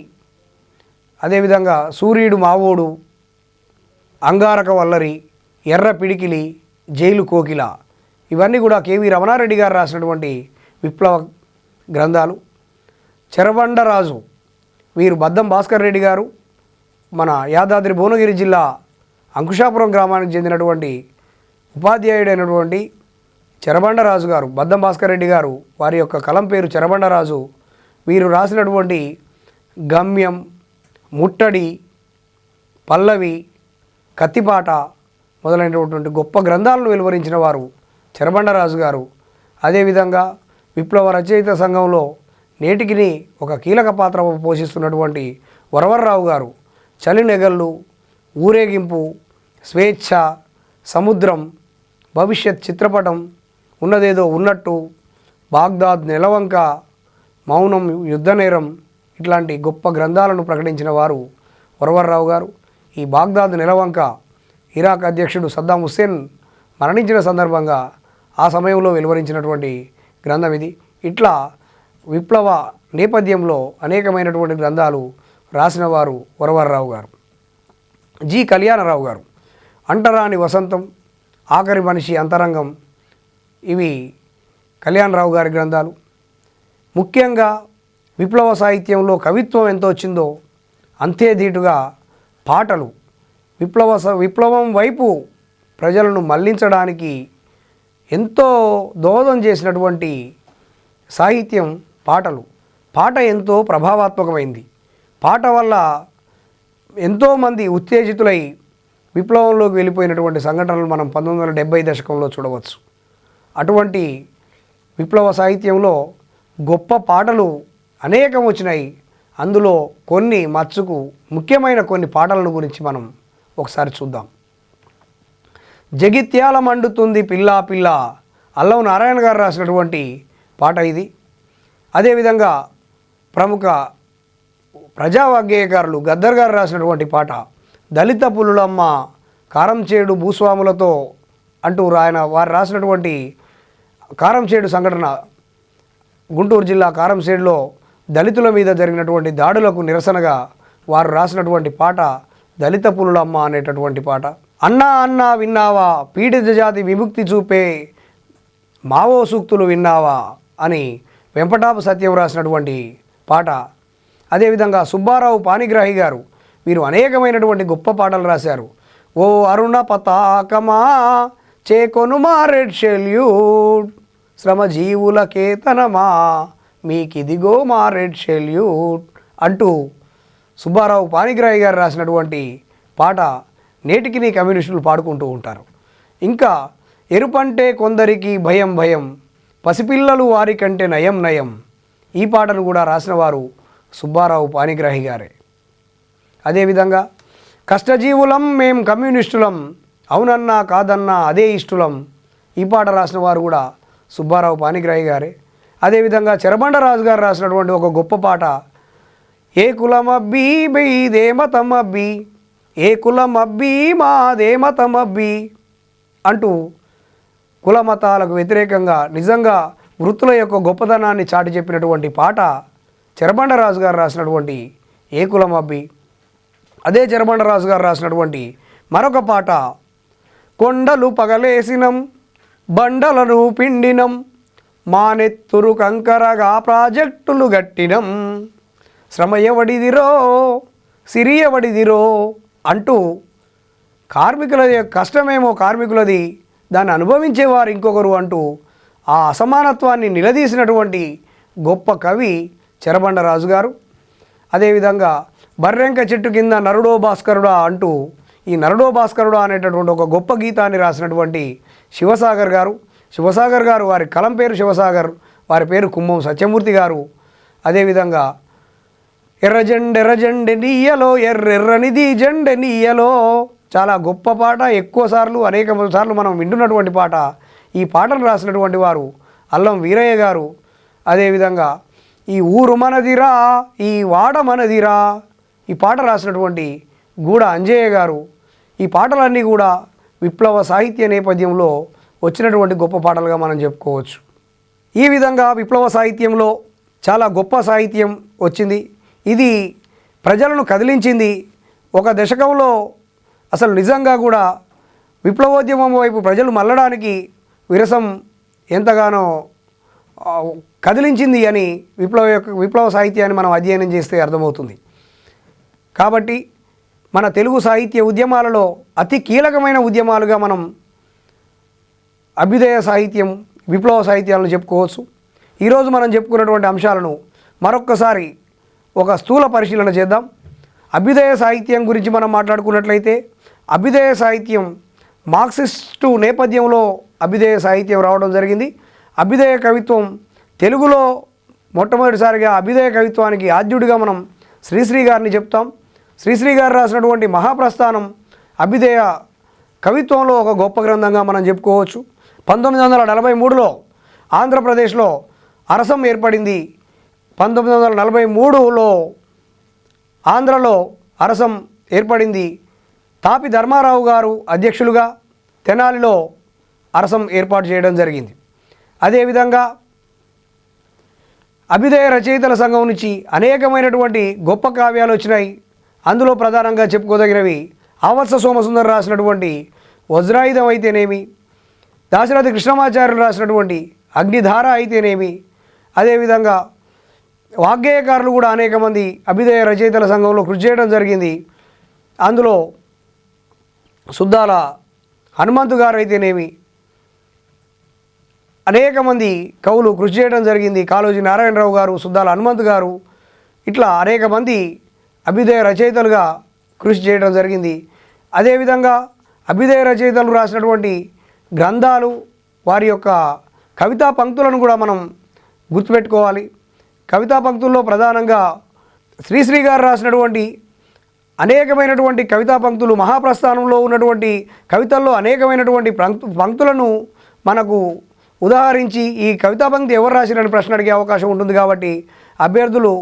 అదేవిధంగా సూర్యుడు మావోడు, అంగారక వల్లరి, ఎర్ర పిడికిలి, జైలు కోకిల ఇవన్నీ కూడా కేవి రమణారెడ్డి గారు రాసినటువంటి విప్లవ గ్రంథాలు. చెరబండరాజు వీరు బద్దం భాస్కర్ రెడ్డి గారు మన యాదాద్రి భువనగిరి జిల్లా అంకుశాపురం గ్రామానికి చెందినటువంటి ఉపాధ్యాయుడైనటువంటి చెరబండరాజు గారు, బద్దం భాస్కర్ రెడ్డి గారు, వారి యొక్క కలం పేరు చెరబండరాజు. వీరు రాసినటువంటి గమ్యం, ముట్టడి, పల్లవి, కత్తిపాట మొదలైనటువంటి గొప్ప గ్రంథాలను వెలువరించిన వారు చెరబండరాజు గారు. అదేవిధంగా విప్లవ రచయిత సంఘంలో నేటికి ఒక కీలక పాత్ర పోషిస్తున్నటువంటి వరవర్రావు గారు చలినెగళ్ళు, ఊరేగింపు, స్వేచ్ఛ, సముద్రం, భవిష్యత్ చిత్రపటం, ఉన్నదేదో ఉన్నట్టు, బాగ్దాద్ నెలవంక, మౌనం యుద్ధనేరం ఇట్లాంటి గొప్ప గ్రంథాలను ప్రకటించిన వారు వరవర్రావు గారు. ఈ బాగ్దాద్ నెలవంక ఇరాక్ అధ్యక్షుడు సద్దాం హుస్సేన్ మరణించిన సందర్భంగా ఆ సమయంలో వెలువరించినటువంటి గ్రంథం ఇది. ఇట్లా విప్లవ నేపథ్యంలో అనేకమైనటువంటి గ్రంథాలు రాసిన వారు వరవర్రావు గారు. జి కళ్యాణరావు గారు అంటరాని వసంతం, ఆఖరి మనిషి అంతరంగం ఇవి కళ్యాణరావు గారి గ్రంథాలు. ముఖ్యంగా విప్లవ సాహిత్యంలో కవిత్వం ఎంత వచ్చిందో అంతే ధీటుగా పాటలు విప్లవం వైపు ప్రజలను మళ్లించడానికి ఎంతో దోహదం చేసినటువంటి సాహిత్యం పాటలు. పాట ఎంతో ప్రభావాత్మకమైంది. పాట వల్ల ఎంతోమంది ఉత్తేజితులై విప్లవంలోకి వెళ్ళిపోయినటువంటి సంఘటనలు మనం 1970 దశకంలో చూడవచ్చు. అటువంటి విప్లవ సాహిత్యంలో గొప్ప పాటలు అనేకం వచ్చినాయి. అందులో కొన్ని మచ్చుకు ముఖ్యమైన కొన్ని పాటలను గురించి మనం ఒకసారి చూద్దాం. జగిత్యాల మండుతుంది పిల్లా పిల్ల, అల్లం నారాయణ గారు రాసినటువంటి పాట ఇది. అదేవిధంగా ప్రముఖ ప్రజావాగ్గేయకారులు గద్దర్ గారు రాసినటువంటి పాట దళిత పులులమ్మ కారంచేడు భూస్వాములతో అంటూ వారు రాసినటువంటి కారంచేడు సంఘటన, గుంటూరు జిల్లా కారంచేడులో దళితుల మీద జరిగినటువంటి దాడులకు నిరసనగా వారు రాసినటువంటి పాట దళిత పులులమ్మ అనేటటువంటి పాట. అన్నా అన్నా విన్నావా, పీడిత జాతి విముక్తి చూపే మావో సూక్తులు విన్నావా అని వెంపటాపు సత్యం రాసినటువంటి పాట. అదేవిధంగా సుబ్బారావు పాణిగ్రాహి గారు వీరు అనేకమైనటువంటి గొప్ప పాటలు రాశారు. ఓ అరుణ పతాకమా చేకొనుమా రెడ్ షెల్యూట్, శ్రమజీవుల కేతనమా మీకిదిగో మా రెడ్ షెల్యూట్ అంటూ సుబ్బారావు పాణిగ్రాహి గారు రాసినటువంటి పాట నేటికి కమ్యూనిస్టులు పాడుకుంటూ ఉంటారు. ఇంకా ఎరుపంటే కొందరికి భయం భయం, పసిపిల్లలు వారికంటే నయం నయం ఈ పాటను కూడా రాసిన వారు సుబ్బారావు పాణిగ్రాహి గారే. అదేవిధంగా కష్టజీవులం మేం కమ్యూనిస్టులం, అవునన్నా కాదన్నా అదే ఇష్టలం ఈ పాట రాసిన వారు కూడా సుబ్బారావు పాణిగ్రాహి గారే. అదేవిధంగా చెరబండరాజు గారు రాసినటువంటి ఒక గొప్ప పాట ఏ కులమబ్బీ బీదే మతమబ్బీ, ఏ కులమబ్బీ మాదే మతమబ్బీ అంటూ కులమతాలకు వ్యతిరేకంగా నిజంగా వృత్తుల యొక్క గొప్పతనాన్ని చాటి చెప్పినటువంటి పాట చెరబండరాజు గారు రాసినటువంటి ఏ కులమబ్బీ. అదే చెరబండరాజు గారు రాసినటువంటి మరొక పాట కొండలు పగలేసినం బండలను పిండినం మానెత్తురు కంకరగా ప్రాజెక్టులు గట్టినం, శ్రమ ఎవడిదిరో సిరి ఎవడిదిరో అంటూ కార్మికులది కష్టమేమో కార్మికులది, దాన్ని అనుభవించేవారు ఇంకొకరు అంటూ ఆ అసమానత్వాన్ని నిలదీసినటువంటి గొప్ప కవి చెరబండరాజు గారు. అదేవిధంగా బర్రెంక చెట్టు కింద నరుడో భాస్కరుడా అంటూ ఈ నరుడో భాస్కరుడా అనేటటువంటి ఒక గొప్ప గీతాన్ని రాసినటువంటి శివసాగర్ గారు. శివసాగర్ గారు వారి కలం పేరు శివసాగర్, వారి పేరు కుంభం సత్యమూర్తి గారు. అదేవిధంగా ఎర్రజెండె నీయలో ఎర్రెర్రనిది జెండె నీయలో చాలా గొప్ప పాట, అనేక సార్లు మనం వింటున్నటువంటి పాట. ఈ పాటను రాసినటువంటి వారు అల్లం వీరయ్య గారు. అదేవిధంగా ఈ ఊరు మనదిరా ఈ వాడ మనదిరా ఈ పాట రాసినటువంటి గూడ అంజయ్య గారు. ఈ పాటలన్నీ కూడా విప్లవ సాహిత్య నేపథ్యంలో వచ్చినటువంటి గొప్ప పాటలుగా మనం చెప్పుకోవచ్చు. ఈ విధంగా విప్లవ సాహిత్యంలో చాలా గొప్ప సాహిత్యం వచ్చింది. ఇది ప్రజలను కదిలించింది. ఒక దశకంలో అసలు నిజంగా కూడా విప్లవోద్యమం వైపు ప్రజలు మళ్ళడానికి విరసం ఎంతగానో కదిలించింది అని విప్లవ సాహిత్యాన్ని మనం అధ్యయనం చేస్తే అర్థమవుతుంది. కాబట్టి మన తెలుగు సాహిత్య ఉద్యమాలలో అతి కీలకమైన ఉద్యమాలుగా మనం అభ్యుదయ సాహిత్యం, విప్లవ సాహిత్యాలను చెప్పుకోవచ్చు. ఈరోజు మనం చెప్పుకున్నటువంటి అంశాలను మరొక్కసారి ఒక స్థూల పరిశీలన చేద్దాం. అభ్యుదయ సాహిత్యం గురించి మనం మాట్లాడుకున్నట్లయితే అభ్యుదయ సాహిత్యం మార్క్సిస్టు నేపథ్యంలో అభ్యుదయ సాహిత్యం రావడం జరిగింది. అభ్యుదయ కవిత్వం తెలుగులో మొట్టమొదటిసారిగా అభ్యుదయ కవిత్వానికి ఆద్యుడిగా మనం శ్రీశ్రీ గారిని చెప్తాం. శ్రీశ్రీ గారు రాసినటువంటి మహాప్రస్థానం అభ్యుదయ కవిత్వంలో ఒక గొప్ప గ్రంథంగా మనం చెప్పుకోవచ్చు. 1943లో ఆంధ్రప్రదేశ్లో అరసం ఏర్పడింది. 1943లో ఆంధ్రలో అరసం ఏర్పడింది. తాపి ధర్మారావు గారు అధ్యక్షులుగా తెనాలిలో అరసం ఏర్పాటు చేయడం జరిగింది. అదేవిధంగా అభ్యుదయ రచయితల సంఘం నుంచి అనేకమైనటువంటి గొప్ప కావ్యాలు వచ్చినాయి. అందులో ప్రధానంగా చెప్పుకోదగినవి ఆవర్స సోమసుందర్ రాసినటువంటి వజ్రాయుధం అయితేనేమి, దాశరథి కృష్ణమాచార్యులు రాసినటువంటి అగ్నిధార అయితేనేమి, అదేవిధంగా వాగ్గేయకారులు కూడా అనేక మంది అభ్యుదయ రచయితల సంఘంలో కృషి చేయడం జరిగింది. అందులో సుద్దాల హనుమంతు గారు అయితేనేమి అనేక మంది కవులు కృషి చేయడం జరిగింది. కాళోజీ నారాయణరావు గారు, సుద్దాల హనుమంతు గారు, ఇట్లా అనేక మంది అభ్యుదయ రచయితలుగా కృషి చేయడం జరిగింది. అదేవిధంగా అభ్యుదయ రచయితలు రాసినటువంటి గ్రంథాలు, వారి యొక్క కవితా పంక్తులను కూడా మనం గుర్తుపెట్టుకోవాలి. కవితా పంక్తుల్లో ప్రధానంగా శ్రీశ్రీ గారు రాసినటువంటి అనేకమైనటువంటి కవితా పంక్తులు, మహాప్రస్థానంలో ఉన్నటువంటి కవితల్లో అనేకమైనటువంటి పంక్తులను మనకు ఉదాహరించి ఈ కవితా పంక్తి ఎవరు రాసిరని ప్రశ్న అడిగే అవకాశం ఉంటుంది. కాబట్టి అభ్యర్థులు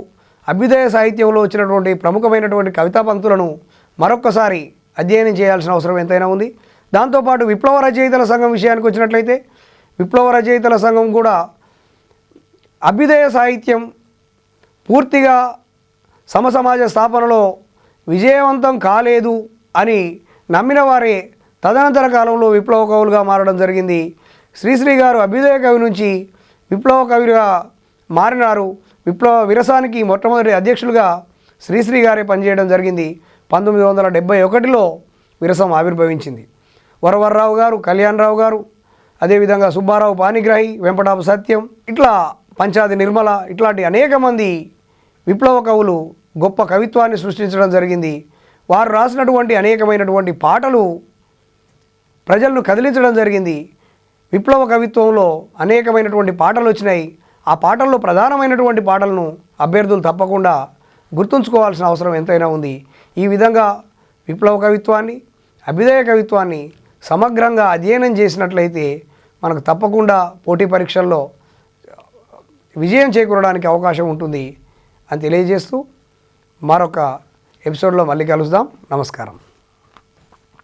అభ్యుదయ సాహిత్యంలో వచ్చినటువంటి ప్రముఖమైనటువంటి కవితా పంక్తులను మరొక్కసారి అధ్యయనం చేయాల్సిన అవసరం ఎంతైనా ఉంది. దాంతోపాటు విప్లవ రచయితల సంఘం విషయానికి వచ్చినట్లయితే విప్లవ రచయితల సంఘం కూడా అభ్యుదయ సాహిత్యం పూర్తిగా సమసమాజ స్థాపనలో విజయవంతం కాలేదు అని నమ్మిన వారే తదనంతర కాలంలో విప్లవ కవులుగా మారడం జరిగింది. శ్రీశ్రీ గారు అభ్యుదయ కవి నుంచి విప్లవ కవిగా మారినారు. విప్లవ విరసానికి మొట్టమొదటి అధ్యక్షులుగా శ్రీశ్రీ గారే పనిచేయడం జరిగింది. 1971లో విరసం ఆవిర్భవించింది. వరవర్రావు గారు, కళ్యాణరావు గారు, అదేవిధంగా సుబ్బారావు పాణిగ్రాహి, వెంపటాపు సత్యం, ఇట్లా పంచాది నిర్మల, ఇట్లాంటి అనేక మంది విప్లవ కవులు గొప్ప కవిత్వాన్ని సృష్టించడం జరిగింది. వారు రాసినటువంటి అనేకమైనటువంటి పాటలు ప్రజలను కదిలించడం జరిగింది. విప్లవ కవిత్వంలో అనేకమైనటువంటి పాటలు వచ్చినాయి. ఆ పాటల్లో ప్రధానమైనటువంటి పాటలను అభ్యర్థులు తప్పకుండా గుర్తుంచుకోవాల్సిన అవసరం ఎంతైనా ఉంది. ఈ విధంగా విప్లవ కవిత్వాన్ని, అభ్యుదయ కవిత్వాన్ని సమగ్రంగా అధ్యయనం చేసినట్లయితే మనకు తప్పకుండా పోటీ పరీక్షల్లో విజయం చేకూరడానికి అవకాశం ఉంటుంది అని తెలియజేస్తూ మరొక ఎపిసోడ్లో మళ్ళీ కలుద్దాం. నమస్కారం.